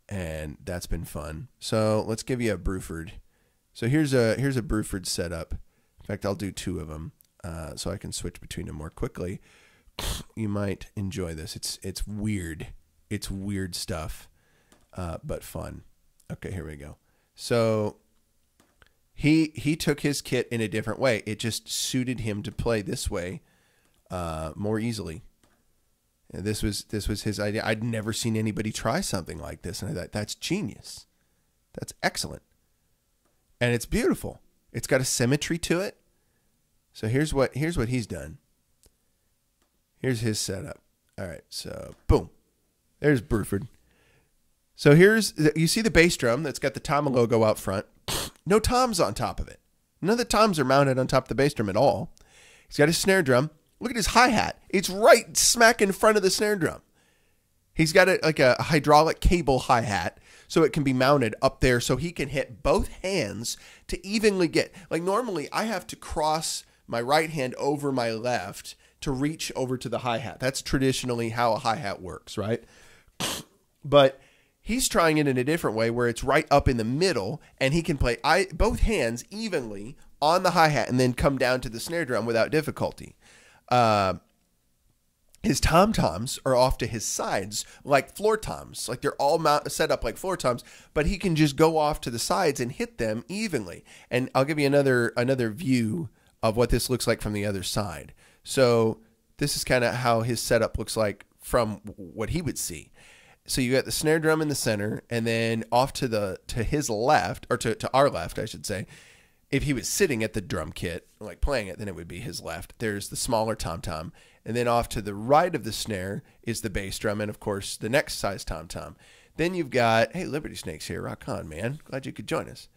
and that's been fun. So let's give you a Bruford. So here's a Bruford setup. In fact, I'll do two of them so I can switch between them more quickly. You might enjoy this. It's weird. It's weird stuff, but fun. Okay, here we go. So he took his kit in a different way. It just suited him to play this way more easily. And this was his idea. I'd never seen anybody try something like this, and I thought, that's genius. That's excellent. And it's beautiful. It's got a symmetry to it. So here's what he's done. Here's his setup. All right, so boom. There's Bruford. So you see the bass drum that's got the tom logo out front. No toms on top of it. None of the toms are mounted on top of the bass drum at all. He's got his snare drum. Look at his hi-hat. It's right smack in front of the snare drum. He's got like a hydraulic cable hi-hat, so it can be mounted up there so he can hit both hands to evenly get. Like normally I have to cross my right hand over my left to reach over to the hi-hat. That's traditionally how a hi-hat works, right? But he's trying it in a different way where it's right up in the middle and he can play both hands evenly on the hi-hat and then come down to the snare drum without difficulty. His tom-toms are off to his sides like floor toms. Like they're all set up like floor toms, but he can just go off to the sides and hit them evenly. And I'll give you another view of what this looks like from the other side. So this is kind of how his setup looks like from what he would see. So you got the snare drum in the center, and then off to his left, or to our left, I should say. If he was sitting at the drum kit, like playing it, then it would be his left. There's the smaller tom-tom. And then off to the right of the snare is the bass drum, and of course the next size tom-tom. Then you've got, hey, Liberty Snake's here. Rock on, man. Glad you could join us.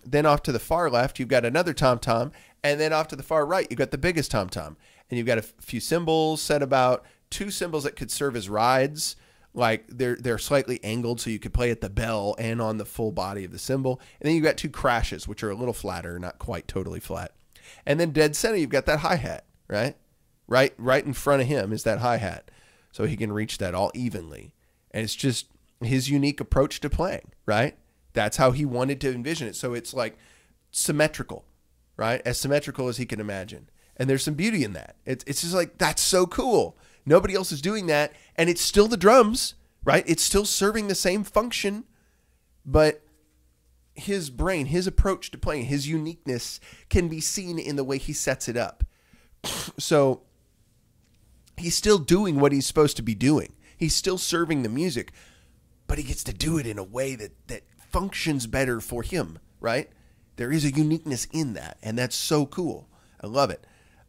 Then off to the far left, you've got another tom-tom. And then off to the far right, you've got the biggest tom-tom. And you've got a few cymbals, set about 2 cymbals that could serve as rides. Like they're slightly angled so you could play at the bell and on the full body of the cymbal. And then you've got 2 crashes, which are a little flatter, not quite totally flat. And then dead center, you've got that hi-hat, right? Right in front of him is that hi-hat. so he can reach that all evenly. And it's just his unique approach to playing, right? That's how he wanted to envision it. So it's like symmetrical, right? As symmetrical as he can imagine. And there's some beauty in that. It's just like, that's so cool. Nobody else is doing that. And it's still the drums, right? It's still serving the same function, but his brain, his approach to playing, his uniqueness can be seen in the way he sets it up. So he's still doing what he's supposed to be doing. He's still serving the music, but he gets to do it in a way that functions better for him, right? There is a uniqueness in that, and that's so cool. I love it.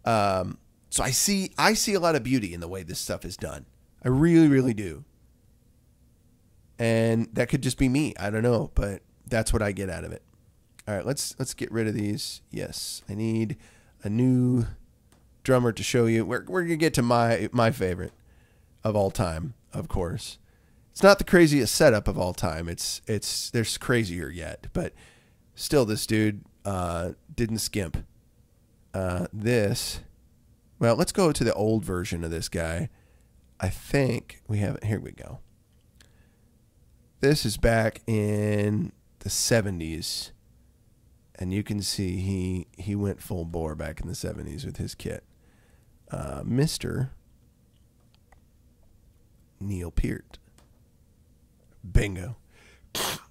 So I see a lot of beauty in the way this stuff is done. I really, really do. And that could just be me. I don't know, but that's what I get out of it. All right, let's get rid of these. Yes, I need a new drummer to show you. We're gonna get to my favorite of all time, of course. It's not the craziest setup of all time. There's crazier yet, but still, this dude didn't skimp. Well, let's go to the old version of this guy. I think we have it. Here we go. This is back in the 70s, and you can see he went full bore back in the 70s with his kit. Mr. Neil Peart. Bingo.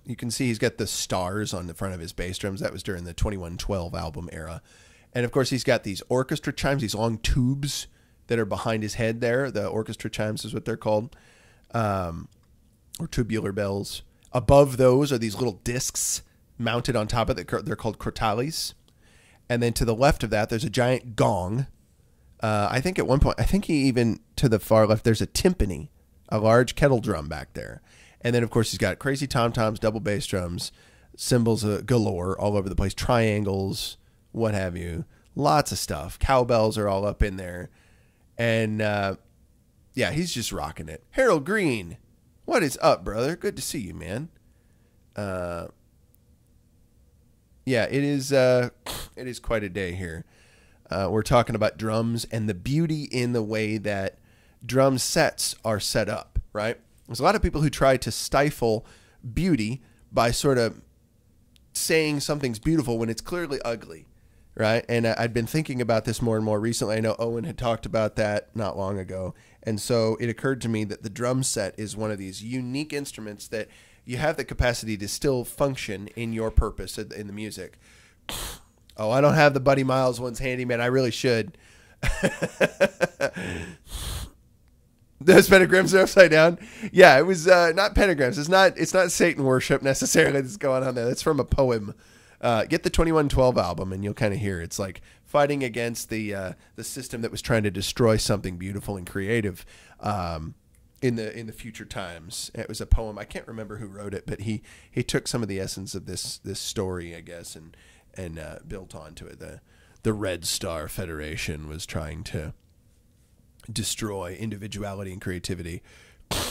You can see he's got the stars on the front of his bass drums. That was during the 2112 album era. And, of course, he's got these orchestra chimes, these long tubes that are behind his head there. The orchestra chimes is what they're called, or tubular bells. Above those are these little discs mounted on top of it. They're called crotales. And then to the left of that, there's a giant gong. I think at one point, even to the far left, there's a timpani, a large kettle drum back there. And then, of course, he's got crazy tom-toms, double bass drums, cymbals galore all over the place, triangles, what have you. Lots of stuff. Cowbells are all up in there. And, yeah, he's just rocking it. Harold Green, what is up, brother? Good to see you, man. Yeah, it is quite a day here. We're talking about drums and the beauty in the way that drum sets are set up, right? There's a lot of people who try to stifle beauty by sort of saying something's beautiful when it's clearly ugly, right? And I'd been thinking about this more and more recently. I know Owen had talked about that not long ago. And so it occurred to me that the drum set is one of these unique instruments that you have the capacity to still function in your purpose in the music. Oh, I don't have the Buddy Miles ones handy, man. I really should. Those pentagrams are upside down. Yeah, it was not pentagrams. It's not Satan worship necessarily that's going on there. That's from a poem. Get the 2112 album and you'll kind of hear it's like fighting against the system that was trying to destroy something beautiful and creative in the future times. It was a poem. I can't remember who wrote it, but he took some of the essence of this story, I guess, and built onto it. The Red Star Federation was trying to destroy individuality and creativity,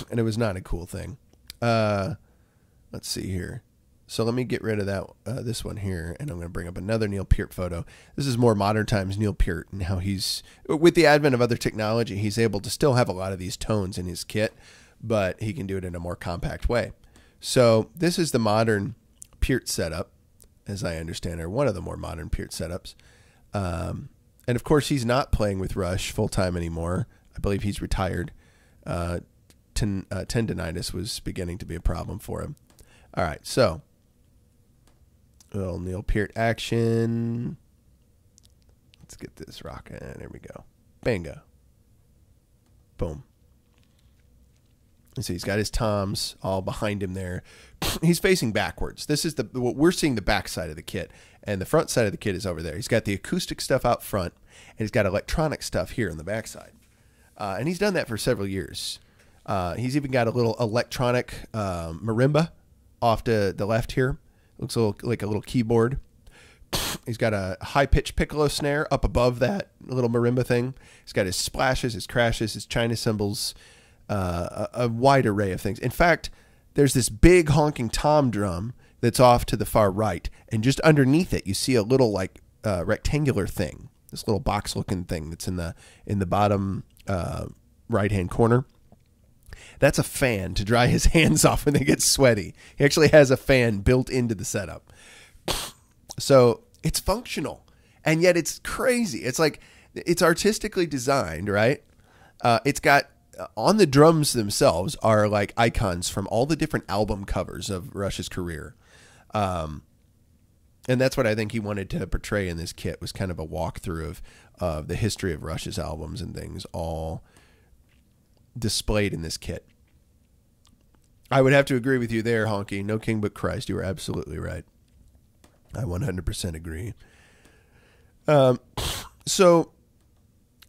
and it was not a cool thing. Let's see here. So let me get rid of that this one here, and I'm going to bring up another Neil Peart photo. This is more modern times Neil Peart, and how he's, with the advent of other technology, he's able to still have a lot of these tones in his kit, but he can do it in a more compact way. So this is the modern Peart setup, as I understand, or one of the more modern Peart setups. And of course, he's not playing with Rush full time anymore. I believe he's retired. Tendinitis was beginning to be a problem for him. All right, so a little Neil Peart action. Let's get this rocking. There we go. Bingo. Boom. And so he's got his toms all behind him there. He's facing backwards. This is what we're seeing, the back side of the kit, and the front side of the kit is over there. He's got the acoustic stuff out front, and he's got electronic stuff here on the back side. And he's done that for several years. He's even got a little electronic marimba off to the left here. Looks like a little keyboard. He's got a high-pitched piccolo snare up above that little marimba thing. He's got his splashes, his crashes, his China cymbals, a wide array of things. In fact, there's this big honking tom drum that's off to the far right, and just underneath it, you see a little like rectangular thing, this little box-looking thing that's in the bottom right-hand corner. That's a fan to dry his hands off when they get sweaty. He actually has a fan built into the setup. So it's functional, and yet it's crazy. It's like, it's artistically designed, right? It's got, on the drums themselves are like icons from all the different album covers of Rush's career. And that's what I think he wanted to portray in this kit, was kind of a walkthrough of the history of Rush's albums and things, all displayed in this kit. I would have to agree with you there, Honky. No king but Christ. You were absolutely right. I 100% agree. So,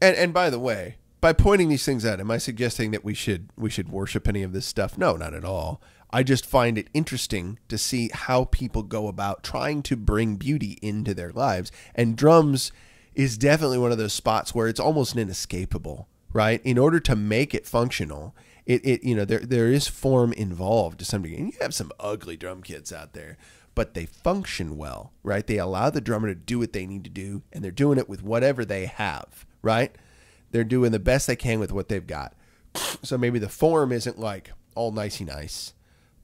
and by the way, by pointing these things out, am I suggesting that we should worship any of this stuff? No, not at all. I just find it interesting to see how people go about trying to bring beauty into their lives. And drums is definitely one of those spots where it's almost inescapable, right? In order to make it functional, there is form involved to some degree. And you have some ugly drum kits out there, but they function well, right? They allow the drummer to do what they need to do, and they're doing it with whatever they have, right? They're doing the best they can with what they've got. So maybe the form isn't like all nicey nice,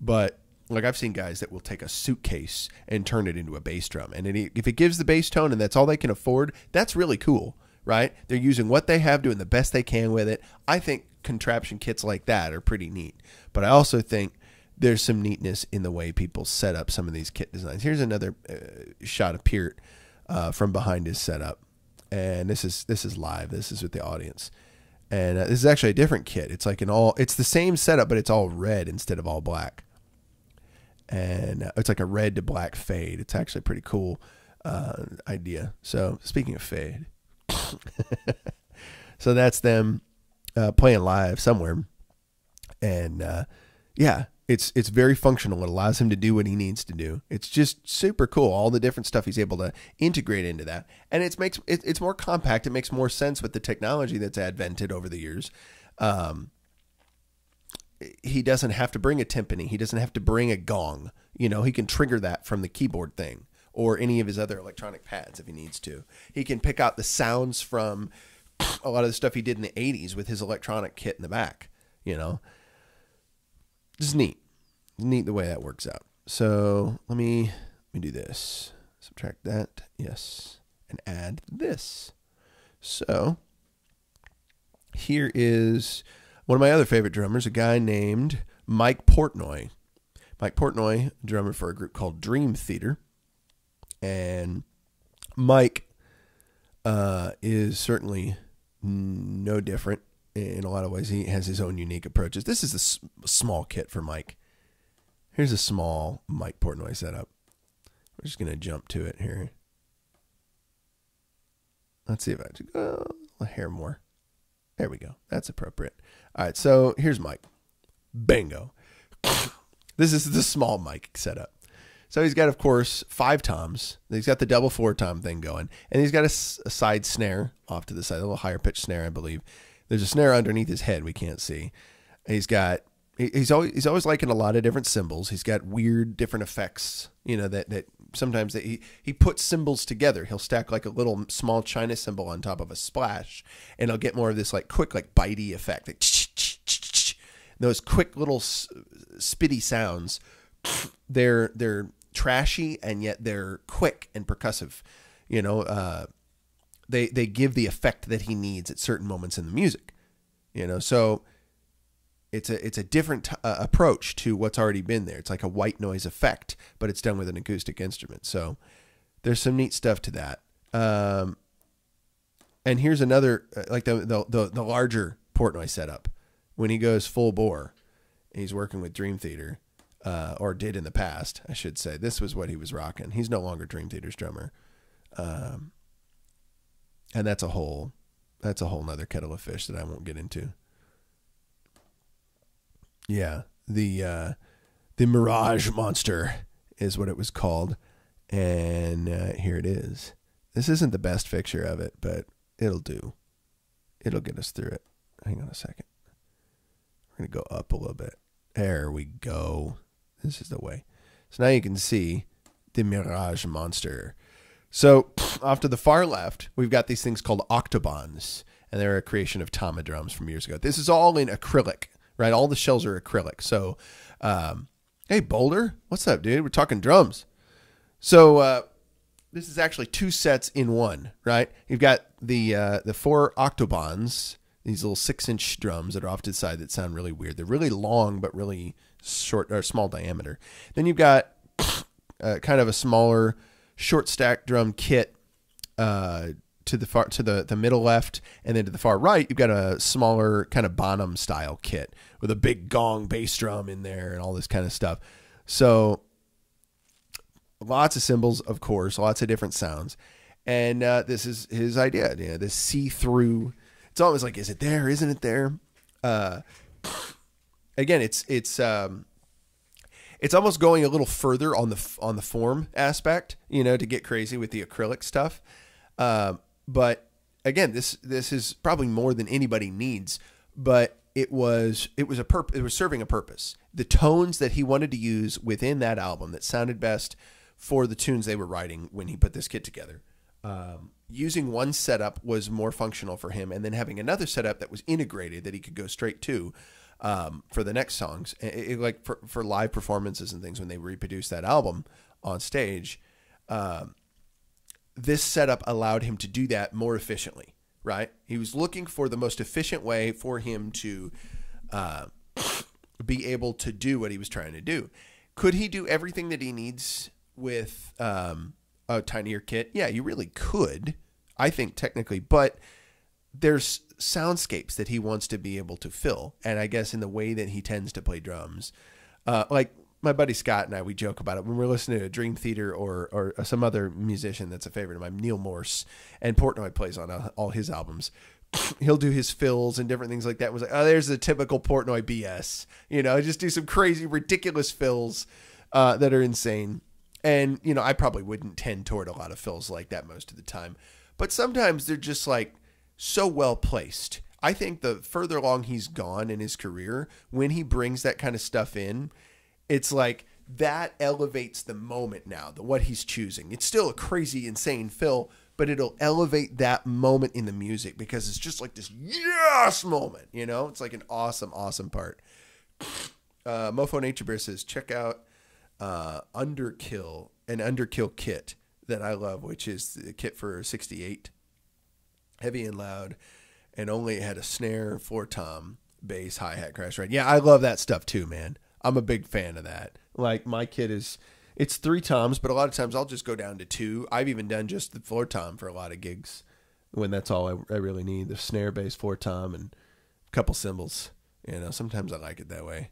but like I've seen guys that will take a suitcase and turn it into a bass drum. And if it gives the bass tone and that's all they can afford, that's really cool, right? They're using what they have, doing the best they can with it. I think contraption kits like that are pretty neat. But I also think there's some neatness in the way people set up some of these kit designs. Here's another shot of Peart from behind his setup. And this is live. This is with the audience. And this is actually a different kit. It's like it's the same setup, but it's all red instead of all black. And it's like a red to black fade. It's actually a pretty cool idea. So speaking of fade, so that's them playing live somewhere. And yeah, it's very functional. It allows him to do what he needs to do. It's just super cool. All the different stuff he's able to integrate into that. And it's more compact. It makes more sense with the technology that's advented over the years. He doesn't have to bring a timpani. He doesn't have to bring a gong. He can trigger that from the keyboard thing or any of his other electronic pads if he needs to. He can pick out the sounds from a lot of the stuff he did in the 80s with his electronic kit in the back, Just neat. Neat the way that works out. So let me do this. Subtract that. Yes. And add this. So here is one of my other favorite drummers, a guy named Mike Portnoy. Mike Portnoy, drummer for a group called Dream Theater. And Mike is certainly no different in a lot of ways. He has his own unique approaches. This is a small kit for Mike. Here's a small Mike Portnoy setup. We're just going to jump to it here. Let's see if I can go a hair more. There we go. That's appropriate. All right, so here's Mike. Bingo. This is the small Mike setup. So he's got, of course, 5 toms. He's got the double 4-tom thing going. And he's got a side snare off to the side, a little higher pitched snare, I believe. There's a snare underneath his head we can't see. He's always liking a lot of different cymbals. He's got weird different effects, that sometimes he puts cymbals together. He'll stack like a little small China cymbal on top of a splash, and he'll get more of this like quick, like bitey effect. Like, those quick little spitty sounds. They're trashy, and yet they're quick and percussive. They give the effect that he needs at certain moments in the music. So it's a different approach to what's already been there. It's like a white noise effect, but it's done with an acoustic instrument. So there's some neat stuff to that. And here's another, like the larger Portnoy setup. When he goes full bore, he's working with Dream Theater, or did in the past, I should say. This was what he was rocking. He's no longer Dream Theater's drummer. And that's a whole nother kettle of fish that I won't get into. Yeah, the Mirage Monster is what it was called, and here it is. This isn't the best picture of it, but it'll do. It'll get us through it. Hang on a second. We're gonna go up a little bit. There we go. This is the way. So now you can see the Mirage Monster. So off to the far left, we've got these things called octobans, and they're a creation of Tama drums from years ago. This is all in acrylic, right? All the shells are acrylic. So, hey, Boulder, what's up, dude? We're talking drums. So this is actually 2 sets in one, right? You've got the 4 octobans, these little 6-inch drums that are off to the side that sound really weird. They're really long, but really short or small diameter. Then you've got kind of a smaller short stack drum kit to the middle left, and then to the far right, you've got a smaller kind of Bonham style kit with a big gong bass drum in there and all this kind of stuff. So lots of cymbals, of course, lots of different sounds. And this is his idea, you know, this see-through. It's always like, is it there? Isn't it there? Again, it's almost going a little further on the form aspect, you know, to get crazy with the acrylic stuff. But again, this is probably more than anybody needs, but it was serving a purpose. The tones that he wanted to use within that album that sounded best for the tunes they were writing when he put this kit together. Using one setup was more functional for him, and then having another setup that was integrated that he could go straight to for the next songs, like for live performances and things when they reproduced that album on stage. This setup allowed him to do that more efficiently, right? He was looking for the most efficient way for him to be able to do what he was trying to do. Could he do everything that he needs with a tinier kit? Yeah, you really could, I think, technically, but there's soundscapes that he wants to be able to fill. And I guess in the way that he tends to play drums, like my buddy Scott and I, we joke about it when we're listening to Dream Theater or some other musician that's a favorite of mine, Neil Morse, and Portnoy plays on all his albums. He'll do his fills and different things like that. It was like, oh, there's the typical Portnoy BS, you know, just do some crazy, ridiculous fills that are insane. And, you know, I probably wouldn't tend toward a lot of fills like that most of the time, but sometimes they're just like so well placed. I think the further along he's gone in his career, when he brings that kind of stuff in, it's like that elevates the moment now, what he's choosing. It's still a crazy, insane fill, but it'll elevate that moment in the music because it's just like this yes moment, you know? It's like an awesome, awesome part. Mofo Nature Bear says, check out an Underkill kit that I love, which is the kit for 68. Heavy and loud, and only had a snare, floor tom, bass, hi-hat, crash, right? Yeah, I love that stuff too, man. I'm a big fan of that. Like my kit it's 3 toms, but a lot of times I'll just go down to 2. I've even done just the floor tom for a lot of gigs when that's all I really need. The snare, bass, floor tom, and a couple cymbals. You know, sometimes I like it that way.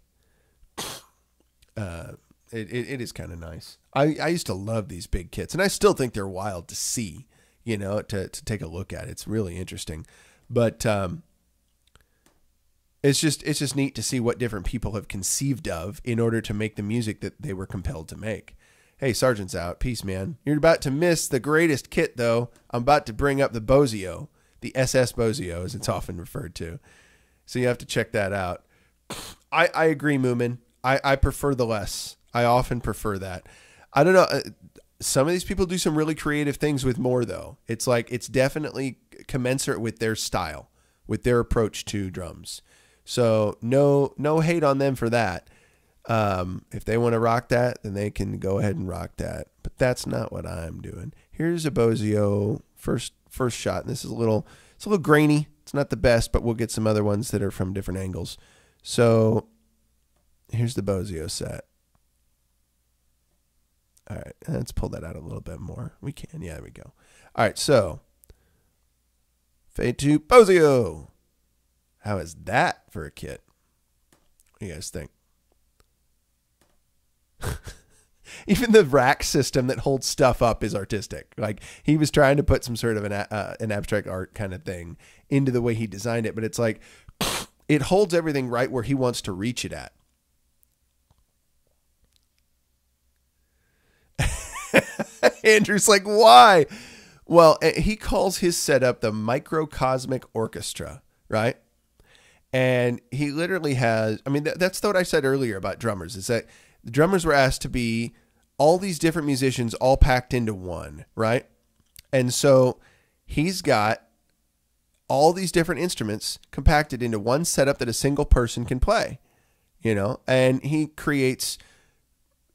It is kind of nice. I used to love these big kits, and I still think they're wild to see, you know, to take a look at. It's really interesting. But it's just neat to see what different people have conceived of in order to make the music that they were compelled to make. Hey, Sergeant's out. Peace, man. You're about to miss the greatest kit, though. I'm about to bring up the Bozio, the SS Bozio, as it's often referred to. So you have to check that out. I agree, Moomin. I prefer the less. I often prefer that. I don't know. Some of these people do some really creative things with more, though. It's like it's definitely commensurate with their style, with their approach to drums. So no hate on them for that. If they want to rock that, then they can go ahead and rock that. But that's not what I'm doing. Here's a Bozio first shot. And this is a little grainy. It's not the best, but we'll get some other ones that are from different angles. So here's the Bozio set. All right, let's pull that out a little bit more. We can. Yeah, there we go. All right, so fade to Bozio. How is that for a kit? What do you guys think? Even the rack system that holds stuff up is artistic. Like he was trying to put some sort of an abstract art kind of thing into the way he designed it, but it's like it holds everything right where he wants to reach it at. Andrew's like, why? Well, he calls his setup the microcosmic orchestra, right? And he literally has, I mean, that's what I said earlier about drummers, is that the drummers were asked to be all these different musicians all packed into one, right? And so he's got all these different instruments compacted into one setup that a single person can play, you know, and he creates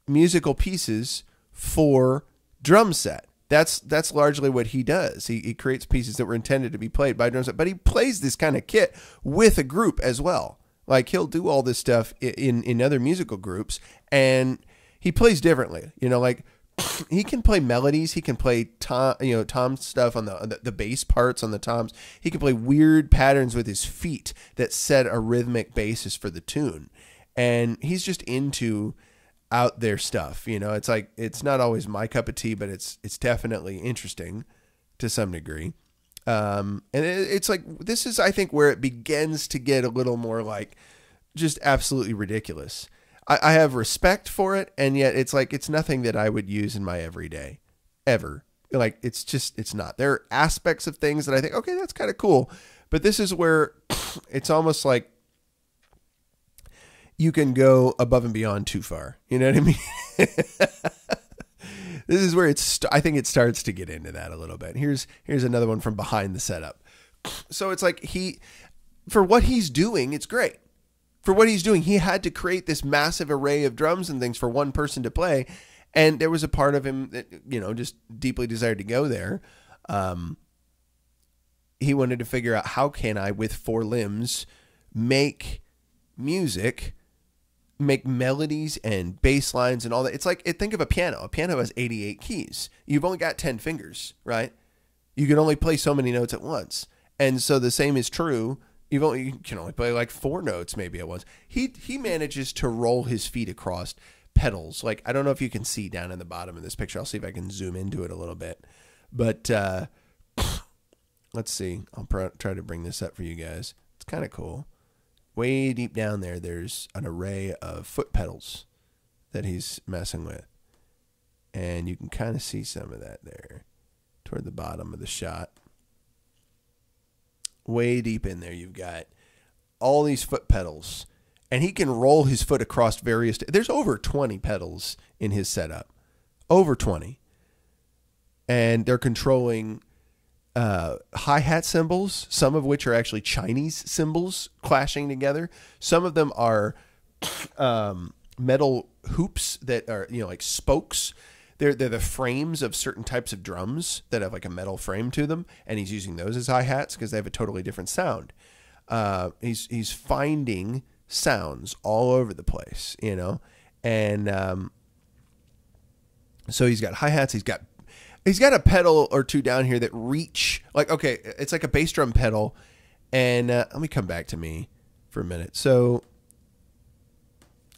musical pieces for drum set. That's largely what he does. He creates pieces that were intended to be played by drum set, but he plays this kind of kit with a group as well. Like he'll do all this stuff in other musical groups, and he plays differently. You know, like he can play melodies. He can play tom stuff on the bass parts on the toms. He can play weird patterns with his feet that set a rhythmic basis for the tune. And he's just into out there stuff. You know, it's like, it's not always my cup of tea, but it's definitely interesting to some degree. And it's like, this is, I think, where it begins to get a little more like just absolutely ridiculous. I have respect for it, and yet it's like, it's nothing that I would use in my everyday ever. Like, it's not. There are aspects of things that I think, okay, that's kind of cool. But this is where it's almost like you can go above and beyond too far. You know what I mean? This is where I think it starts to get into that a little bit. Here's another one from behind the setup. So it's like for what he's doing, it's great. For what he's doing, he had to create this massive array of drums and things for one person to play. And there was a part of him that, you know, just deeply desired to go there. He wanted to figure out, how can I, with 4 limbs, make music, make melodies and bass lines and all that. It's like, think of a piano. A piano has 88 keys. You've only got 10 fingers, right? You can only play so many notes at once. And so the same is true. You can only play like 4 notes maybe at once. He manages to roll his feet across pedals. Like, I don't know if you can see down in the bottom of this picture. I'll see if I can zoom into it a little bit. But let's see. I'll try to bring this up for you guys. It's kind of cool. Way deep down there, there's an array of foot pedals that he's messing with. And you can kind of see some of that there toward the bottom of the shot. Way deep in there, you've got all these foot pedals. And he can roll his foot across various... There's over 20 pedals in his setup. Over 20. And they're controlling hi-hat cymbals, some of which are actually Chinese cymbals clashing together. Some of them are metal hoops that are, you know, like spokes. They're the frames of certain types of drums that have like a metal frame to them, and he's using those as hi-hats because they have a totally different sound. He's finding sounds all over the place, you know, and so he's got hi-hats. He's got a pedal or two down here that reach, like, okay, it's like a bass drum pedal, and let me come back to me for a minute. So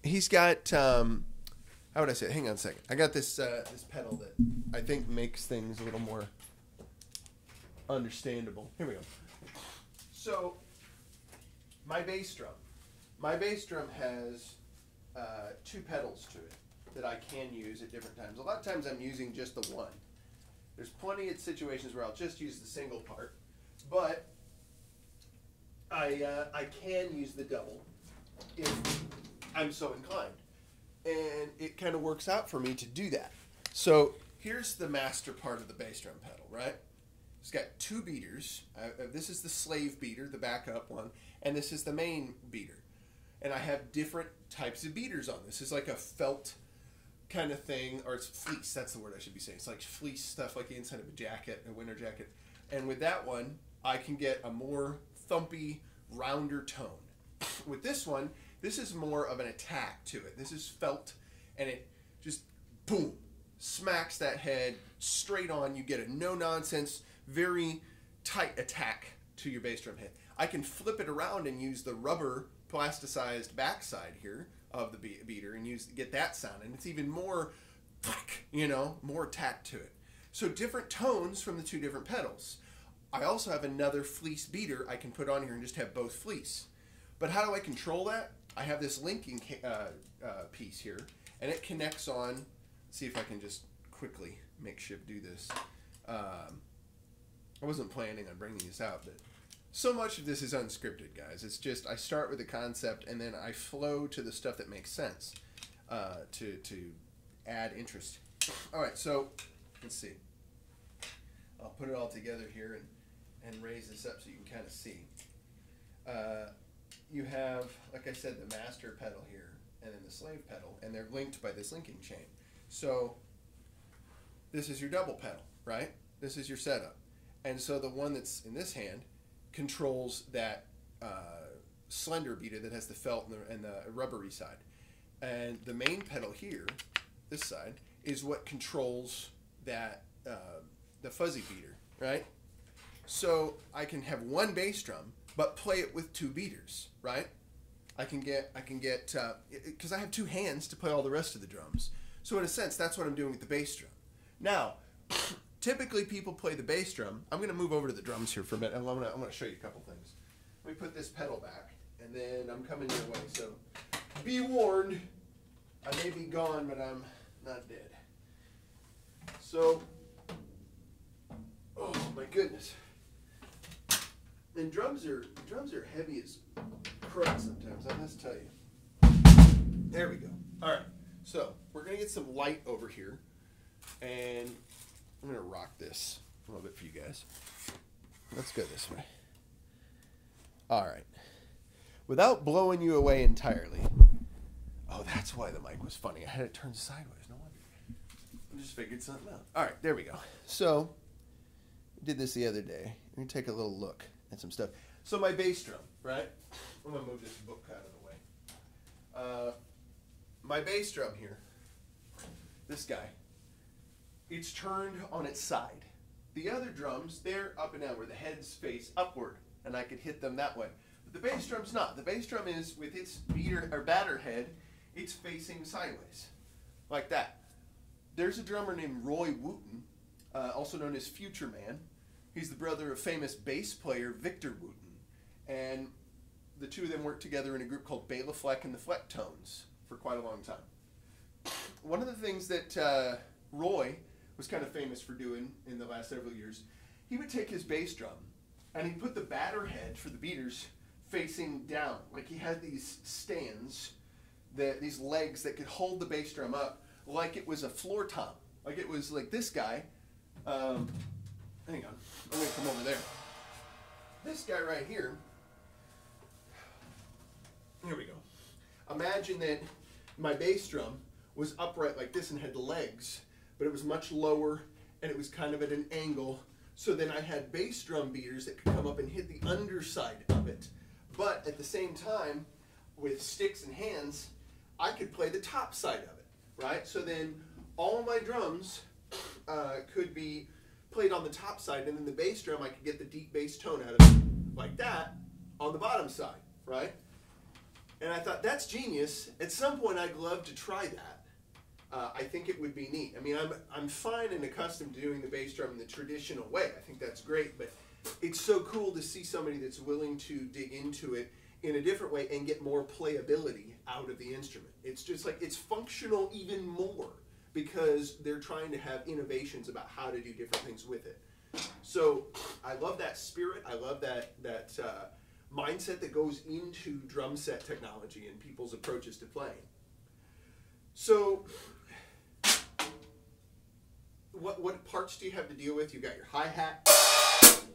he's got how would I say it? Hang on a second. I got this this pedal that I think makes things a little more understandable. Here we go. So my bass drum has 2 pedals to it that I can use at different times. A lot of times I'm using just the one. There's plenty of situations where I'll just use the single part, but I can use the double if I'm so inclined. And it kind of works out for me to do that. So here's the master part of the bass drum pedal, right? It's got 2 beaters. This is the slave beater, the backup one, and this is the main beater. And I have different types of beaters on this. It's like a felt kind of thing, or it's fleece, that's the word I should be saying. It's like fleece stuff, like the inside of a jacket, a winter jacket. And with that one, I can get a more thumpy, rounder tone. With this one, this is more of an attack to it. This is felt, and it just, boom, smacks that head straight on. You get a no-nonsense, very tight attack to your bass drum head. I can flip it around and use the rubber plasticized backside here of the beater and get that sound, and it's even more, you know, more attack to it. So different tones from the 2 different pedals. I also have another fleece beater I can put on here and just have both fleece. But how do I control that? I have this linking piece here, and it connects on. Let's see if I can just quickly makeshift do this. I wasn't planning on bringing this out, but so much of this is unscripted, guys. It's just I start with a concept, and then I flow to the stuff that makes sense to add interest. All right, so let's see. I'll put it all together here and raise this up so you can kind of see. You have, like I said, the master pedal here, and then the slave pedal, and they're linked by this linking chain. So this is your double pedal, right? This is your setup. And so the one that's in this hand controls that slender beater that has the felt and the rubbery side. And the main pedal here, this side, is what controls that the fuzzy beater, right? So I can have one bass drum, but play it with two beaters, right? I can get, because I have two hands to play all the rest of the drums. So in a sense, that's what I'm doing with the bass drum. Now, typically people play the bass drum. I'm going to move over to the drums here for a minute. I'm going to show you a couple things. Let me put this pedal back, and then I'm coming your way. So be warned, I may be gone, but I'm not dead. So, oh my goodness. And drums are heavy as crud sometimes, I must tell you. There we go. All right, so we're going to get some light over here, and I'm going to rock this a little bit for you guys. Let's go this way. All right. Without blowing you away entirely. Oh, that's why the mic was funny. I had it turned sideways. No wonder. I just figured something out. All right, there we go. So, we did this the other day. We're going to take a little look at some stuff. So my bass drum, right? I'm going to move this book out of the way. My bass drum here, this guy, it's turned on its side. The other drums, they're up and down where the heads face upward, and I could hit them that way. But the bass drum's not. The bass drum is, with its beater or batter head, it's facing sideways, like that. There's a drummer named Roy Wooten, also known as Future Man. He's the brother of famous bass player Victor Wooten, and the two of them worked together in a group called Bela Fleck and the Flecktones for quite a long time. One of the things that Roy was kind of famous for doing in the last several years, he would take his bass drum and he'd put the batter head for the beaters facing down. Like he had these stands, these legs that could hold the bass drum up like it was a floor tom. Like it was like this guy. Hang on, I'm going to come over there. This guy right here, here we go. Imagine that my bass drum was upright like this and had legs, but it was much lower and it was kind of at an angle. So then I had bass drum beaters that could come up and hit the underside of it. But at the same time, with sticks and hands, I could play the top side of it, right? So then all my drums could be played on the top side, and then the bass drum, I could get the deep bass tone out of it, like that, on the bottom side, right? And I thought, that's genius. At some point, I'd love to try that. I think it would be neat. I mean, I'm fine and accustomed to doing the bass drum in the traditional way. I think that's great, but it's so cool to see somebody that's willing to dig into it in a different way and get more playability out of the instrument. It's just like, it's functional even more because they're trying to have innovations about how to do different things with it. So I love that spirit. I love that mindset that goes into drum set technology and people's approaches to playing. So what parts do you have to deal with? You've got your hi-hat,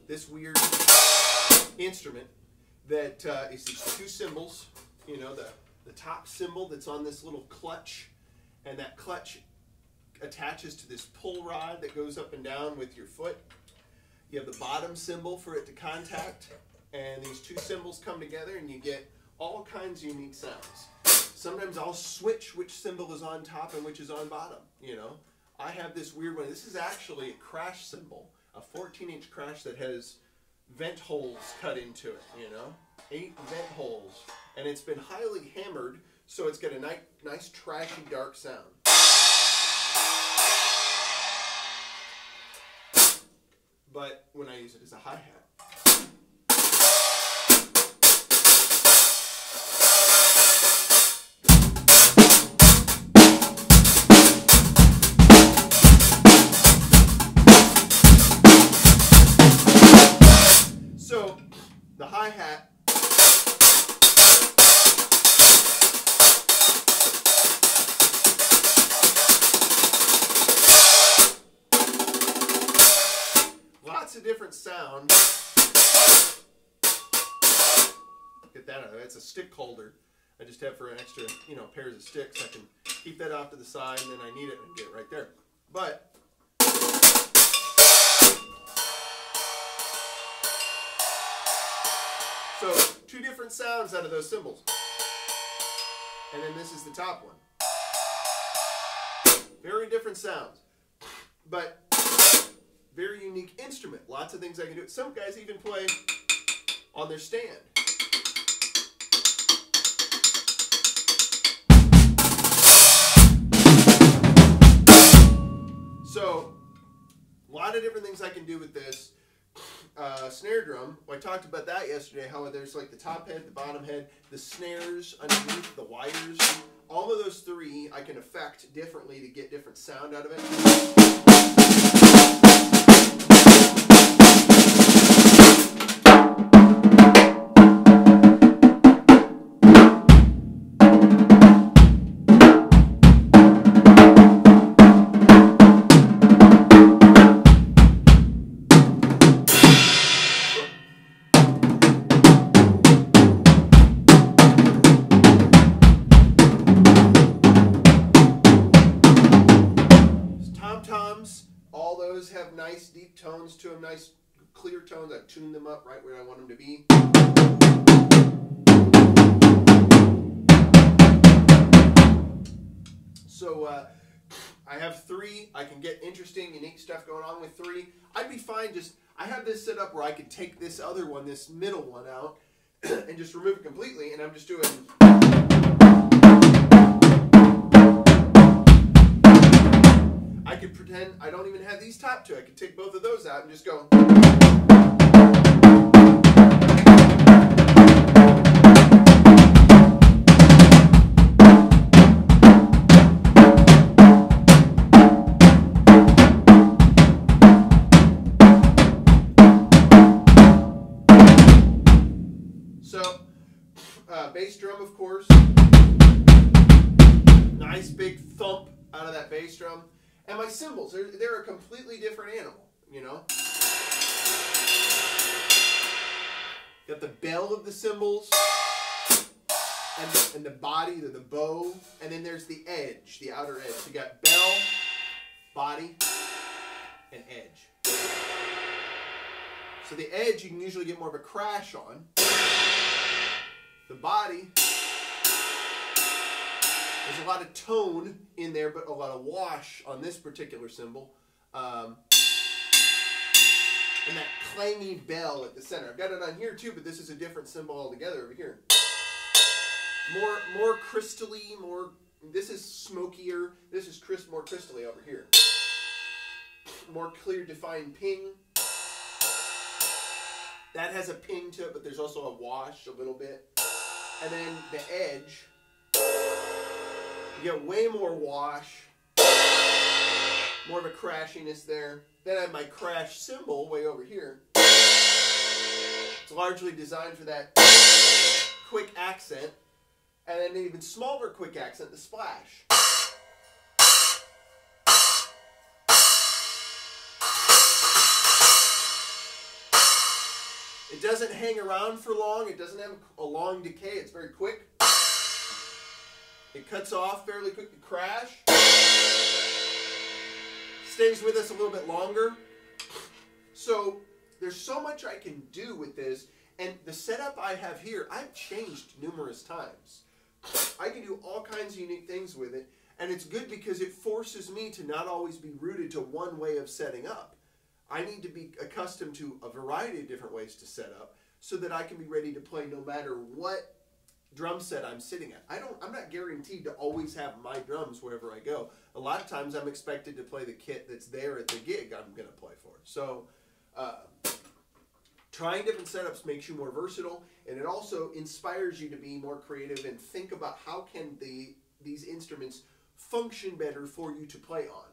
this weird instrument that is these two cymbals, you know, the top cymbal that's on this little clutch, and that clutch attaches to this pull rod that goes up and down with your foot. You have the bottom cymbal for it to contact, and these two cymbals come together and you get all kinds of unique sounds. Sometimes I'll switch which cymbal is on top and which is on bottom, you know. I have this weird one. This is actually a crash cymbal, a 14-inch crash that has vent holes cut into it, you know, 8 vent holes. And it's been highly hammered, so it's got a nice trashy, dark sound. But when I use it as a hi-hat, so the hi-hat lots of different sound that out of it. It's a stick holder. I just have for an extra, you know, pairs of sticks. I can keep that off to the side, and then I need it and get it right there. But so 2 different sounds out of those cymbals. And then this is the top one. Very different sounds. But very unique instrument. Lots of things I can do. Some guys even play on their stand. So, a lot of different things I can do with this. Snare drum, well, I talked about that yesterday, how there's like the top head, the bottom head, the snares underneath, the wires. All of those 3 I can affect differently to get different sound out of it. All those have nice deep tones to them, nice clear tones. I've tuned them up right where I want them to be. So I have 3. I can get interesting, unique stuff going on with 3. I'd be fine just, I have this set up where I could take this other one, this middle one out, and just remove it completely, and I'm just doing... I could pretend I don't even have these top 2. I could take both of those out and just go. So, bass drum, of course. Nice big thump out of that bass drum. And my cymbals, they're a completely different animal, you know. Got the bell of the cymbals, and the body, the bow, and then there's the edge, the outer edge. So you got bell, body, and edge. So the edge you can usually get more of a crash on. The body, there's a lot of tone in there, but a lot of wash on this particular cymbal. And that clangy bell at the center. I've got it on here too, but this is a different cymbal altogether over here. More crystally, this is smokier. This is more crystally over here. More clear defined ping. That has a ping to it, but there's also a wash a little bit. And then the edge. You get way more wash, more of a crashiness there. Then I have my crash cymbal way over here. It's largely designed for that quick accent. And then an even smaller quick accent, the splash. It doesn't hang around for long. It doesn't have a long decay. It's very quick. It cuts off fairly quick to crash. Stays with us a little bit longer. So there's so much I can do with this. And the setup I have here, I've changed numerous times. I can do all kinds of unique things with it. And it's good because it forces me to not always be rooted to one way of setting up. I need to be accustomed to a variety of different ways to set up so that I can be ready to play no matter what drum set I'm sitting at. I'm not guaranteed to always have my drums wherever I go. A lot of times I'm expected to play the kit that's there at the gig I'm going to play for. So trying different setups makes you more versatile, and it also inspires you to be more creative and think about how can these instruments function better for you to play on.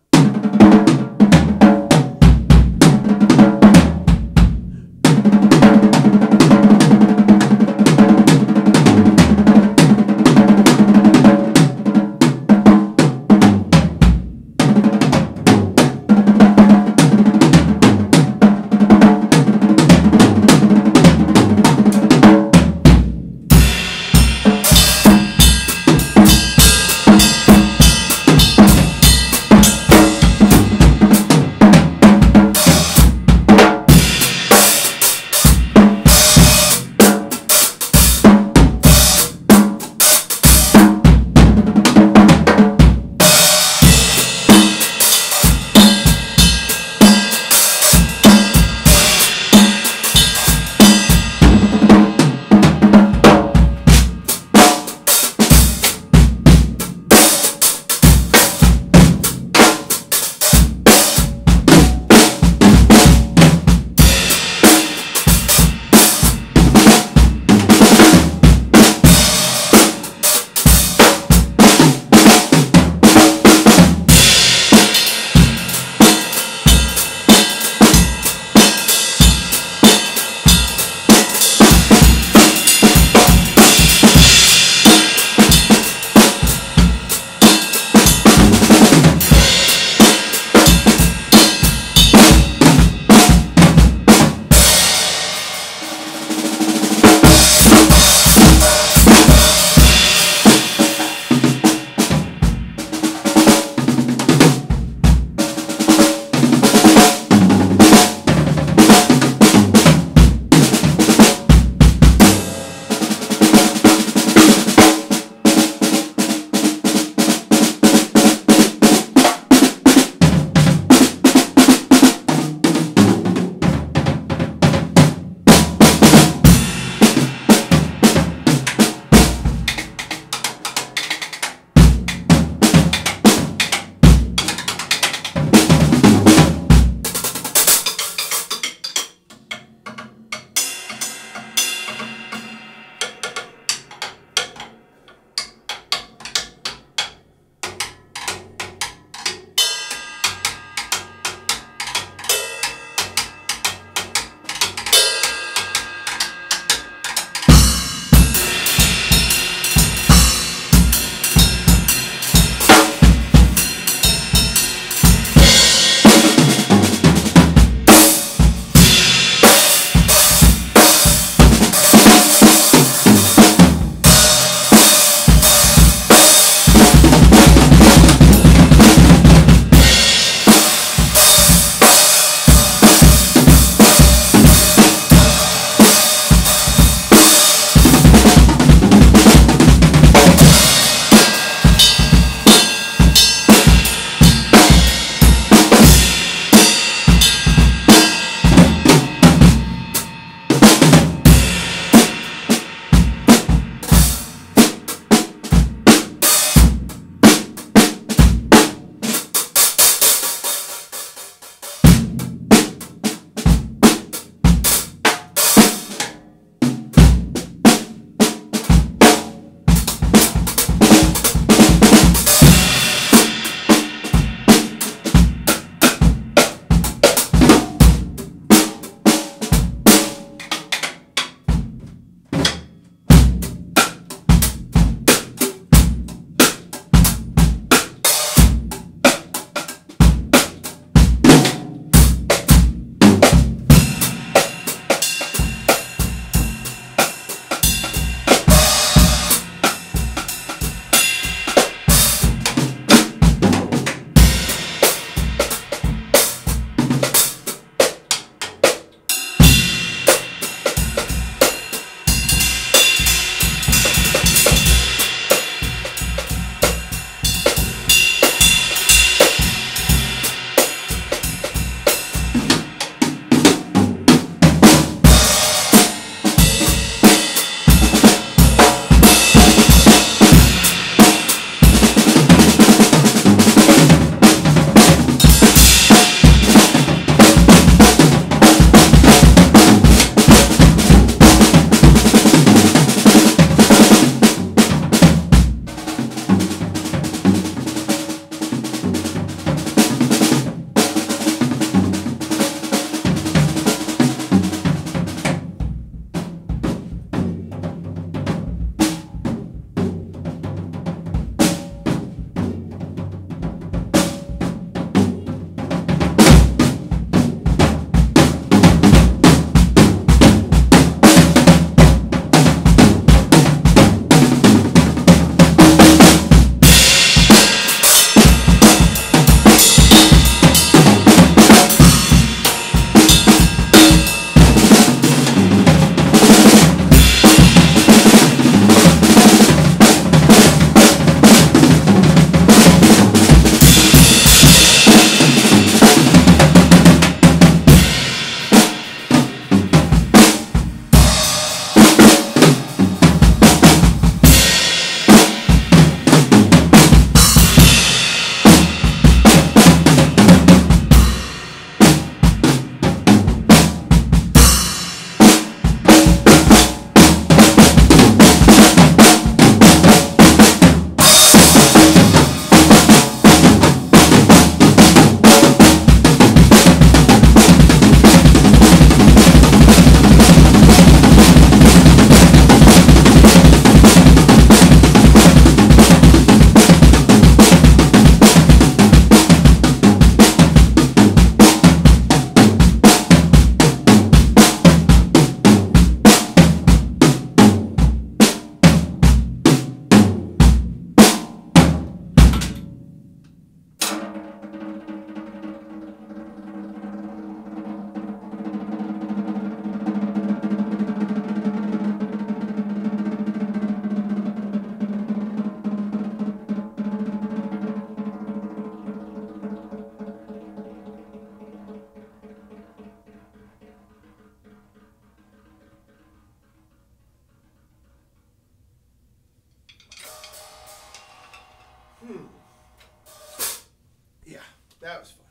Yeah, that was fun.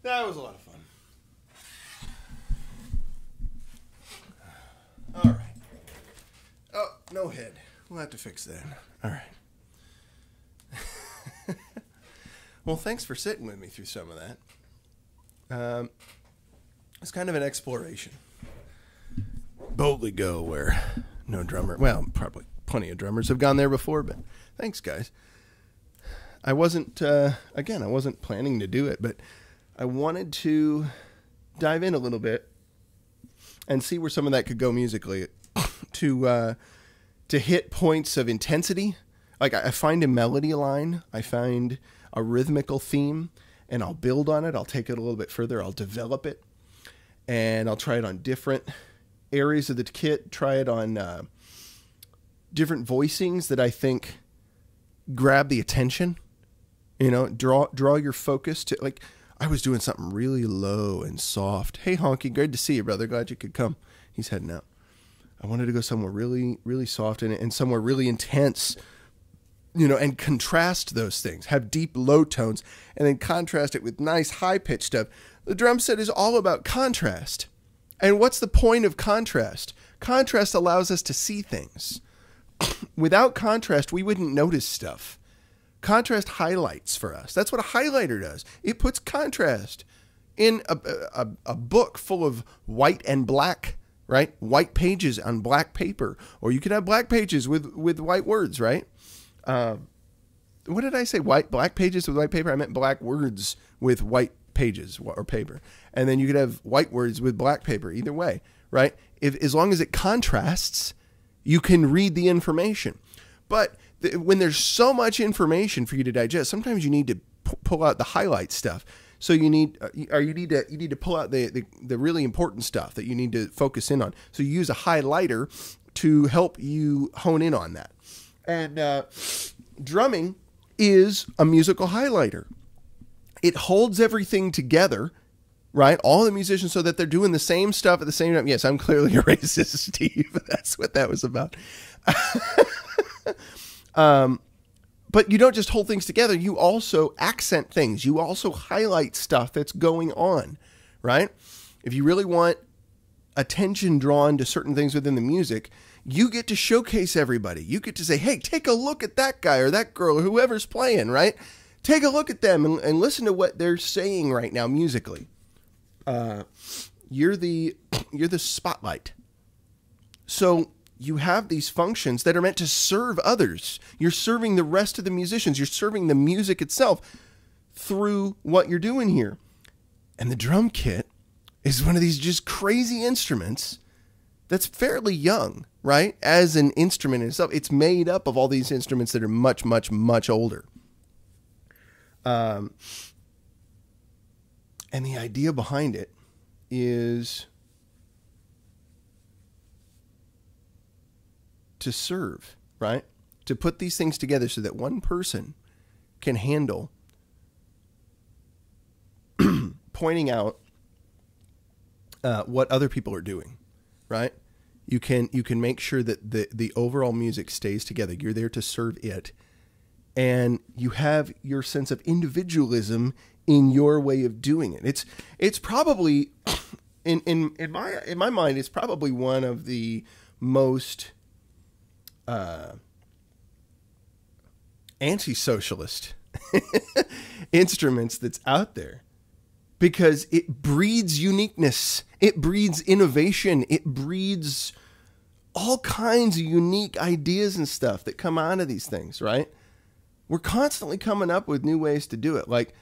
That was a lot of fun. All right. Oh, no head. We'll have to fix that. All right. Well, thanks for sitting with me through some of that. It's kind of an exploration. Boldly go where no drummer... Well, probably plenty of drummers have gone there before, but thanks, guys. I wasn't... again, I wasn't planning to do it, but I wanted to dive in a little bit and see where some of that could go musically to hit points of intensity. Like, I find a melody line, I find a rhythmical theme, and I'll build on it. I'll take it a little bit further. I'll develop it, and I'll try it on different areas of the kit, try it on different voicings that I think grab the attention, you know, draw your focus to, like, I was doing something really low and soft. Hey, Honky, good to see you, brother. Glad you could come. He's heading out. I wanted to go somewhere really, really soft and somewhere really intense, you know, and contrast those things. Have deep low tones and then contrast it with nice high-pitched stuff. The drum set is all about contrast. And what's the point of contrast? Contrast allows us to see things. Without contrast, we wouldn't notice stuff. Contrast highlights for us. That's what a highlighter does. It puts contrast in a book full of white and black, right? White pages on black paper. Or you could have black pages with white words, right? What did I say? Black pages with white paper? I meant black words with white pages or paper. And then you could have white words with black paper. Either way, right? As long as it contrasts, you can read the information. But when there's so much information for you to digest, sometimes you need to pull out the highlight stuff. So you need to pull out the really important stuff that you need to focus in on. So you use a highlighter to help you hone in on that. And drumming is a musical highlighter. It holds everything together, right? All the musicians, so that they're doing the same stuff at the same time. Yes, I'm clearly a racist, Steve. That's what that was about. But you don't just hold things together. You also accent things. You also highlight stuff that's going on, right? If you really want attention drawn to certain things within the music, you get to showcase everybody. You get to say, hey, take a look at that guy or that girl or whoever's playing, right? Take a look at them and listen to what they're saying right now musically. You're the spotlight. So you have these functions that are meant to serve others. You're serving the rest of the musicians. You're serving the music itself through what you're doing here. And the drum kit is one of these just crazy instruments that's fairly young, right? As an instrument in itself, it's made up of all these instruments that are much, much, much older. And the idea behind it is to serve, right? To put these things together so that one person can handle pointing out what other people are doing, right? You can make sure that the overall music stays together. You're there to serve it. And you have your sense of individualism in your way of doing it. It's probably in my mind, it's probably one of the most anti-socialist instruments that's out there, because it breeds uniqueness, it breeds innovation, it breeds all kinds of unique ideas and stuff that come out of these things, right? We're constantly coming up with new ways to do it. Like,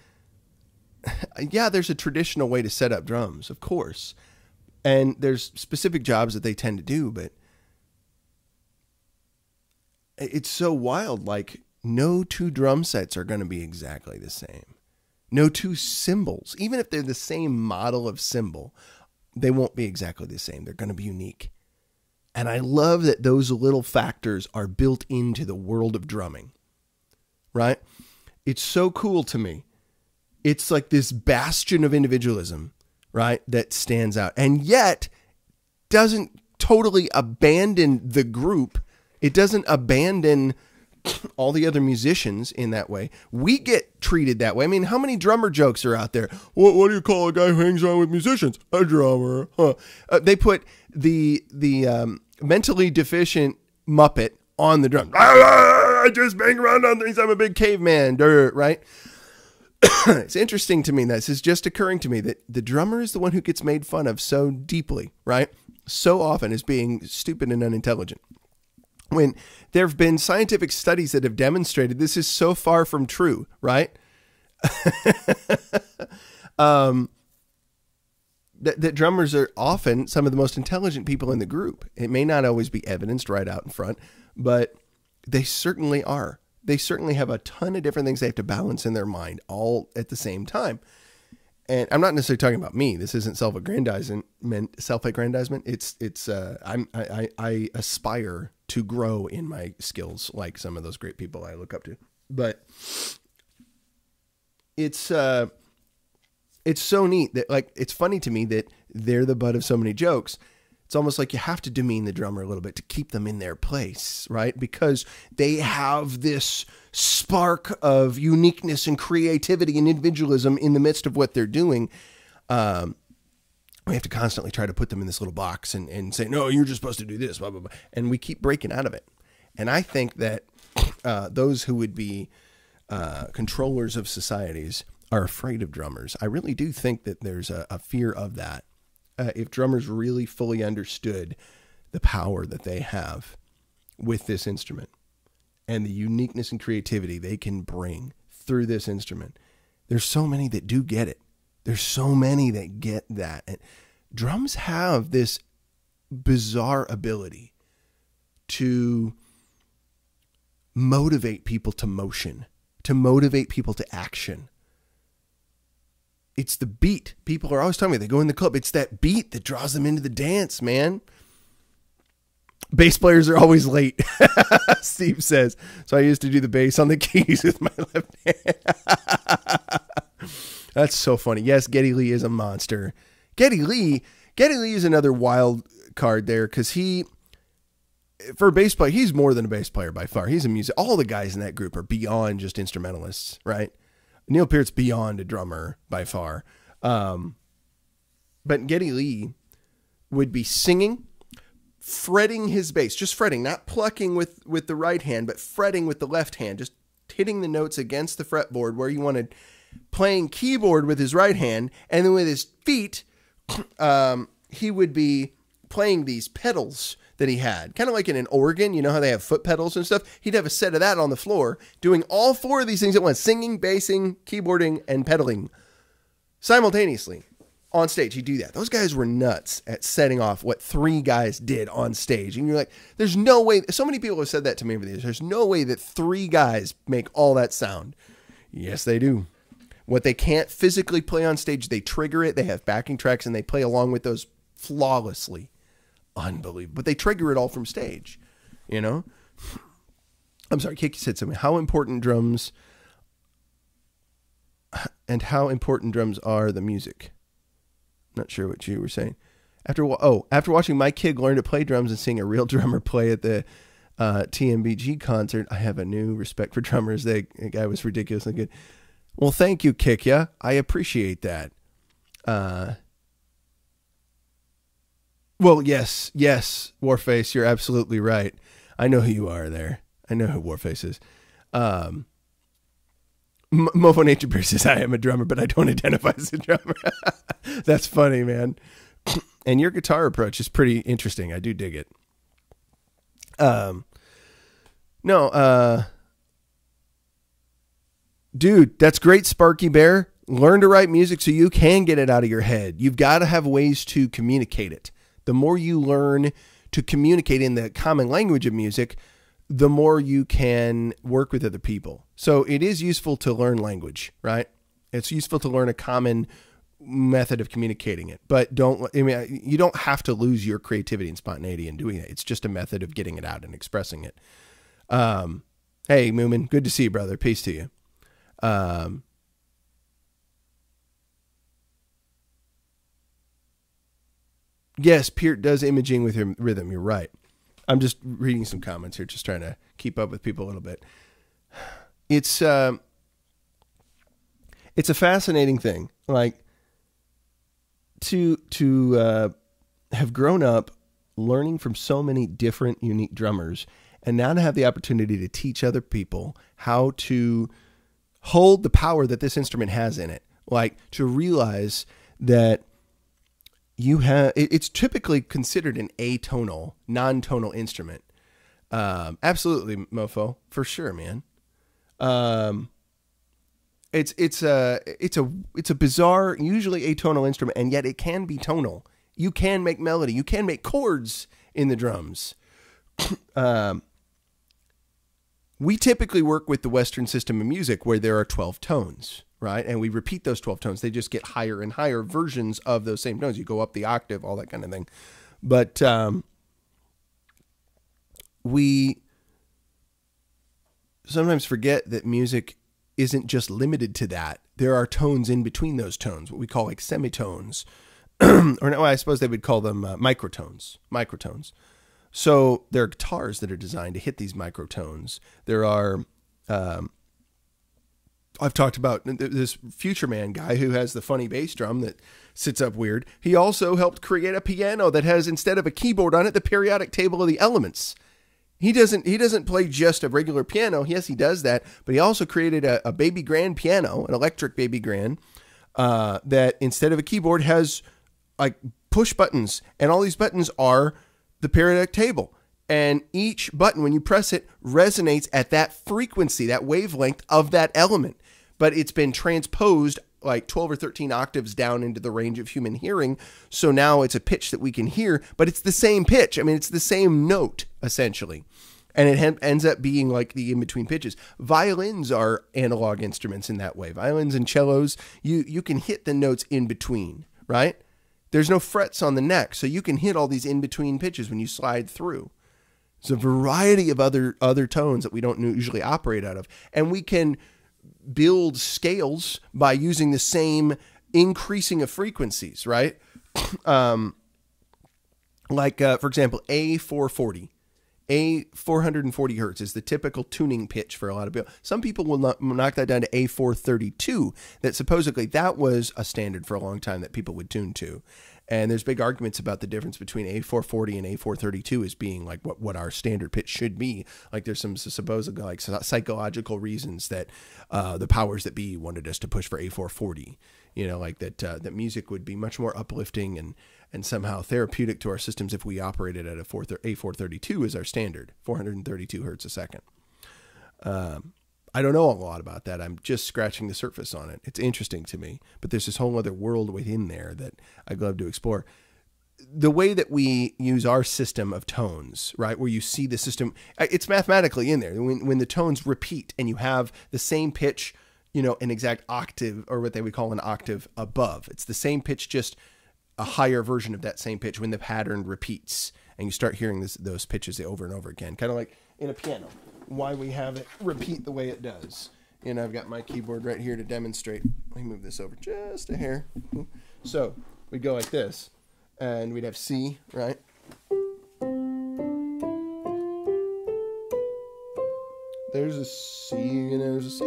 yeah, there's a traditional way to set up drums, of course, and there's specific jobs that they tend to do, but it's so wild. Like, no two drum sets are going to be exactly the same. No two cymbals, even if they're the same model of cymbal, they won't be exactly the same. They're going to be unique. And I love that those little factors are built into the world of drumming, right? It's so cool to me. It's like this bastion of individualism, right, that stands out, and yet doesn't totally abandon the group. It doesn't abandon all the other musicians in that way. We get treated that way. I mean, how many drummer jokes are out there? What do you call a guy who hangs around with musicians? A drummer. Huh. They put the mentally deficient Muppet on the drum. I just bang around on things. I'm a big caveman. Right? It's interesting to me. This is just occurring to me that the drummer is the one who gets made fun of so deeply, right? So often as being stupid and unintelligent. When there have been scientific studies that have demonstrated this is so far from true, right? That drummers are often some of the most intelligent people in the group. It may not always be evidenced right out in front, but they certainly are. They certainly have a ton of different things they have to balance in their mind all at the same time. And I'm not necessarily talking about me. This isn't self-aggrandizement. I aspire to grow in my skills like some of those great people I look up to. But it's so neat that, like, it's funny to me that they're the butt of so many jokes. It's almost like you have to demean the drummer a little bit to keep them in their place, right? Because they have this spark of uniqueness and creativity and individualism in the midst of what they're doing. We have to constantly try to put them in this little box and say, no, you're just supposed to do this, blah, blah, blah. And we keep breaking out of it. And I think that those who would be controllers of societies are afraid of drummers. I really do think that there's a fear of that. If drummers really fully understood the power that they have with this instrument and the uniqueness and creativity they can bring through this instrument, there's so many that do get it. There's so many that get that. And drums have this bizarre ability to motivate people to motion, to motivate people to action. It's the beat. People are always telling me they go in the club. It's that beat that draws them into the dance, man. Bass players are always late, Steve says. So I used to do the bass on the keys with my left hand. That's so funny. Yes, Geddy Lee is a monster. Geddy Lee is another wild card there because for a bass player, he's more than a bass player by far. He's a music. All the guys in that group are beyond just instrumentalists, right? Neil Peart's beyond a drummer by far. But Geddy Lee would be singing, fretting his bass, just fretting, not plucking with the right hand, but fretting with the left hand, just hitting the notes against the fretboard where you wanted, playing keyboard with his right hand, and then with his feet, he would be playing these pedals that he had, kind of like in an organ. You know how they have foot pedals and stuff? He'd have a set of that on the floor, doing all four of these things at once: singing, bassing, keyboarding, and pedaling simultaneously on stage. He'd do that. Those guys were nuts at setting off what three guys did on stage. And you're like, there's no way. So many people have said that to me over the years. There's no way that three guys make all that sound. Yes, they do. What they can't physically play on stage, they trigger it. They have backing tracks and they play along with those flawlessly. Unbelievable. But they trigger it all from stage, you know? I'm sorry, Kiki said something. How important drums are the music? Not sure what you were saying. After watching my kid learn to play drums and seeing a real drummer play at the TMBG concert, I have a new respect for drummers. The guy was ridiculously good. Well, thank you, Kikya. I appreciate that. Well, yes, Warface, you're absolutely right. I know who you are there. I know who Warface is. Mofo Nature Bear says, I am a drummer, but I don't identify as a drummer. That's funny, man. And your guitar approach is pretty interesting. I do dig it. Dude, that's great, Sparky Bear. Learn to write music so you can get it out of your head. You've got to have ways to communicate it. The more you learn to communicate in the common language of music, the more you can work with other people. So it is useful to learn language, right? It's useful to learn a common method of communicating it, but you don't have to lose your creativity and spontaneity in doing it. It's just a method of getting it out and expressing it. Hey, Moomin, good to see you, brother. Peace to you. Yes, Peart does imaging with rhythm. You're right. I'm just reading some comments here, just trying to keep up with people a little bit. It's a fascinating thing, like to have grown up learning from so many different unique drummers, and now to have the opportunity to teach other people how to hold the power that this instrument has in it. Like to realize that you have, it's typically considered an atonal, non-tonal instrument. Absolutely, Mofo, for sure, man. It's a bizarre, usually atonal instrument, and yet it can be tonal. You can make melody. You can make chords in the drums. We typically work with the Western system of music where there are 12 tones, right? And we repeat those 12 tones. They just get higher and higher versions of those same tones. You go up the octave, all that kind of thing. But we sometimes forget that music isn't just limited to that. There are tones in between those tones, what we call like semitones. Or no, I suppose they would call them microtones. So there are guitars that are designed to hit these microtones. There are, I've talked about this Future Man guy who has the funny bass drum that sits up weird. He also helped create a piano that has, instead of a keyboard on it, the periodic table of the elements. He doesn't play just a regular piano. Yes, he does that, but he also created a baby grand piano, an electric baby grand, that instead of a keyboard has like push buttons, and all these buttons are the periodic table. And each button, when you press it, resonates at that frequency, that wavelength of that element. But it's been transposed like 12 or 13 octaves down into the range of human hearing. So now it's a pitch that we can hear, but it's the same pitch. I mean, it's the same note, essentially. And it ends up being like the in-between pitches. Violins are analog instruments in that way. Violins and cellos, you can hit the notes in between, right? There's no frets on the neck, so you can hit all these in-between pitches when you slide through. There's a variety of other tones that we don't usually operate out of. And we can build scales by using the same increasing of frequencies, right? For example, A440. A440 hertz is the typical tuning pitch for a lot of people. Some people will knock that down to A432. That supposedly that was a standard for a long time that people would tune to. And there's big arguments about the difference between A440 and A432 as being like what our standard pitch should be. Like there's some supposedly like psychological reasons that the powers that be wanted us to push for A440. You know, like that music would be much more uplifting and somehow therapeutic to our systems if we operated at A432 as our standard, 432 hertz a second. I don't know a lot about that. I'm just scratching the surface on it. It's interesting to me, but there's this whole other world within there that I'd love to explore. The way that we use our system of tones, right, where you see the system, it's mathematically in there. When the tones repeat and you have the same pitch, you know, an exact octave, or what they would call an octave above. It's the same pitch, just a higher version of that same pitch when the pattern repeats and you start hearing those pitches over and over again, kind of like in a piano, why we have it repeat the way it does. And I've got my keyboard right here to demonstrate. Let me move this over just a hair. So we'd go like this, and we'd have C, right? There's a C and there's a C.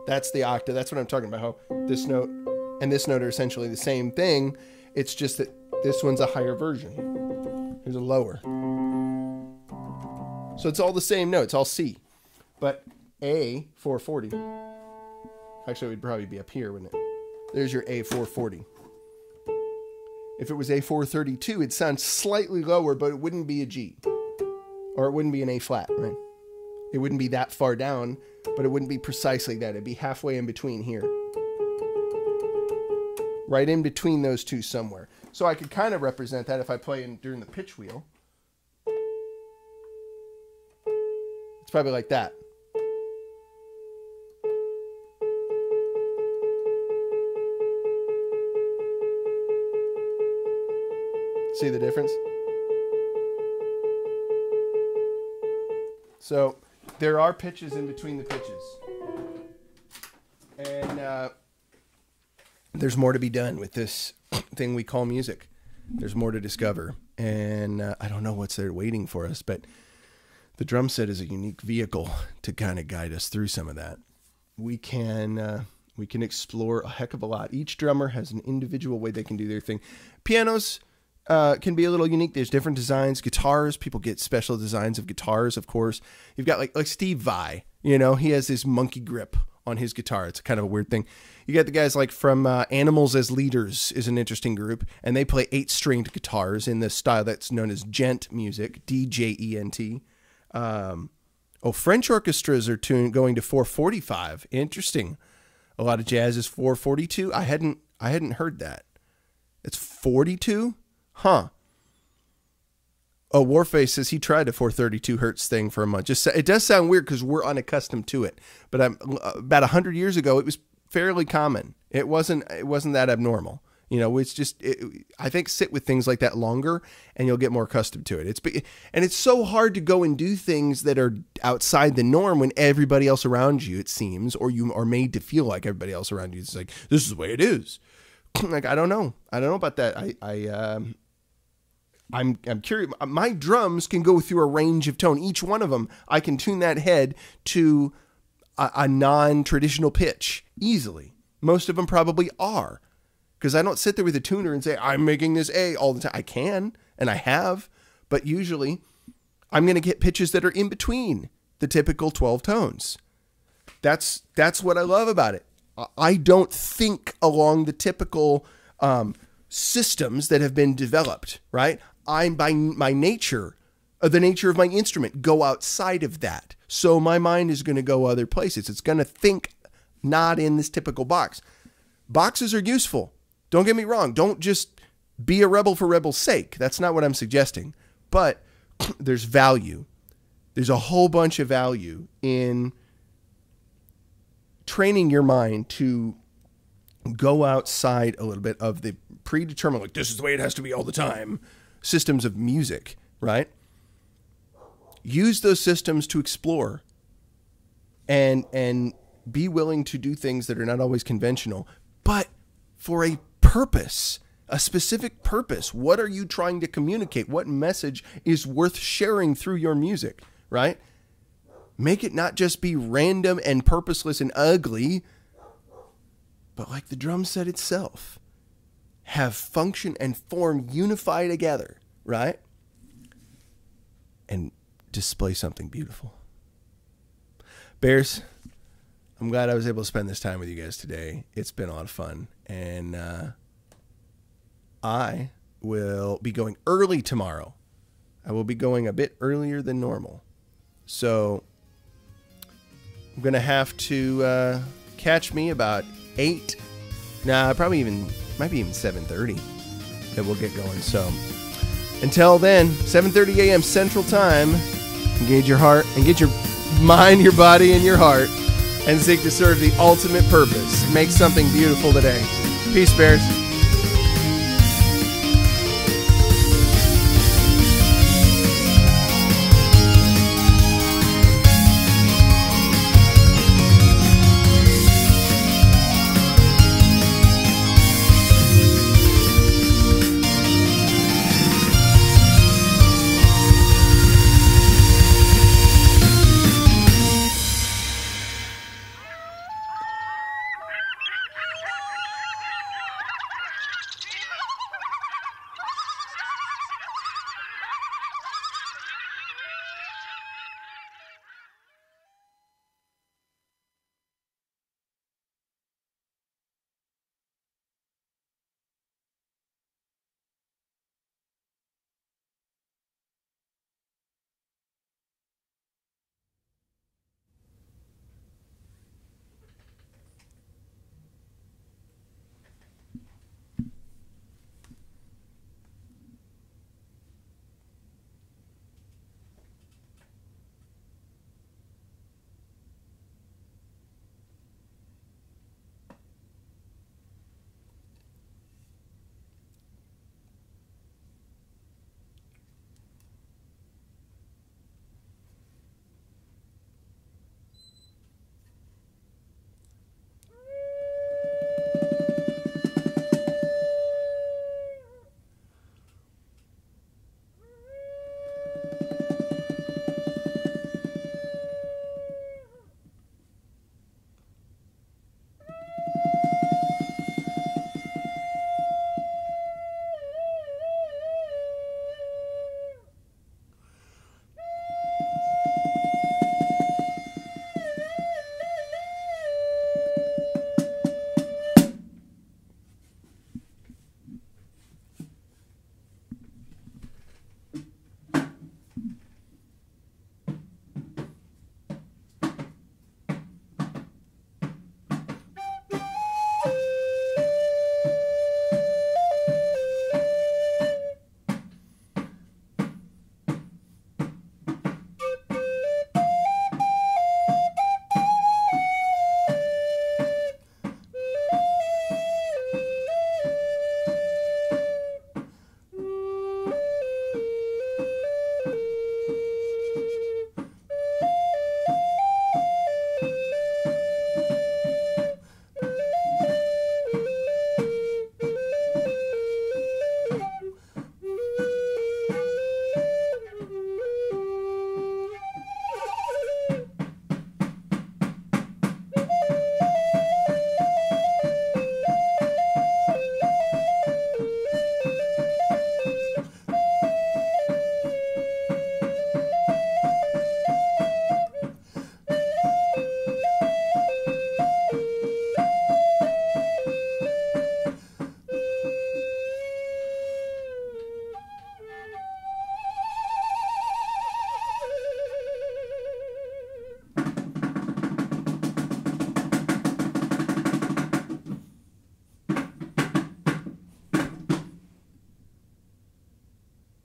That's the octave. That's what I'm talking about, how this note and this note are essentially the same thing. It's just that this one's a higher version. Here's a lower. So it's all the same note. It's all C. But A440. Actually, it would probably be up here, wouldn't it? There's your A440. If it was A432, it'd sound slightly lower, but it wouldn't be a G. Or it wouldn't be an A flat, right? It wouldn't be that far down, but it wouldn't be precisely that. It'd be halfway in between here. Right in between those two somewhere. So I could kind of represent that if I play during the pitch wheel. It's probably like that. See the difference? So there are pitches in between the pitches. And there's more to be done with this thing we call music. There's more to discover. and I don't know what's there waiting for us, but the drum set is a unique vehicle to kind of guide us through some of that. We can explore a heck of a lot. Each drummer has an individual way they can do their thing. Pianos can be a little unique. There's different designs. Guitars, people get special designs of guitars, of course. You've got like Steve Vai, you know, he has this monkey grip on his guitar. It's kind of a weird thing. You got the guys like from Animals as Leaders is an interesting group, and they play 8-stringed guitars in the style that's known as djent music, D-J-E-N-T. French orchestras are going to 445. Interesting. A lot of jazz is 442. I hadn't heard that. It's 42? Huh. Oh, Warface says he tried a 432 hertz thing for a month. It does sound weird because we're unaccustomed to it. But about 100 years ago, it was fairly common. It wasn't that abnormal. You know, it's just, I think sit with things like that longer and you'll get more accustomed to it. It's so hard to go and do things that are outside the norm when everybody else around you, it seems, or you are made to feel like everybody else around you. It's like, this is the way it is. Like, I don't know about that. I'm curious. My drums can go through a range of tone. Each one of them, I can tune that head to a non-traditional pitch easily. Most of them probably are. Because I don't sit there with a tuner and say, I'm making this A all the time. I can, and I have, but usually I'm going to get pitches that are in between the typical 12 tones. That's what I love about it. I don't think along the typical systems that have been developed, right? I'm by my nature, the nature of my instrument, go outside of that. So my mind is going to go other places. It's going to think not in this typical box. Boxes are useful. Don't get me wrong. Don't just be a rebel for rebel's sake. That's not what I'm suggesting. But there's value. There's a whole bunch of value in training your mind to go outside a little bit of the predetermined, like, this is the way it has to be all the time, systems of music, right? Use those systems to explore and be willing to do things that are not always conventional, but for a purpose, a specific purpose. What are you trying to communicate? What message is worth sharing through your music, right? Make it not just be random and purposeless and ugly, but like the drum set itself, have function and form unify together, right? And display something beautiful. Bears, I'm glad I was able to spend this time with you guys today. It's been a lot of fun. And I will be going early tomorrow. I will be going a bit earlier than normal. So I'm going to have to catch me about 8. Nah, probably might be even 7:30 that we'll get going. So until then, 7:30 a.m. Central Time, engage your heart, engage your mind, your body, and your heart, and seek to serve the ultimate purpose. Make something beautiful today. Peace, Bears.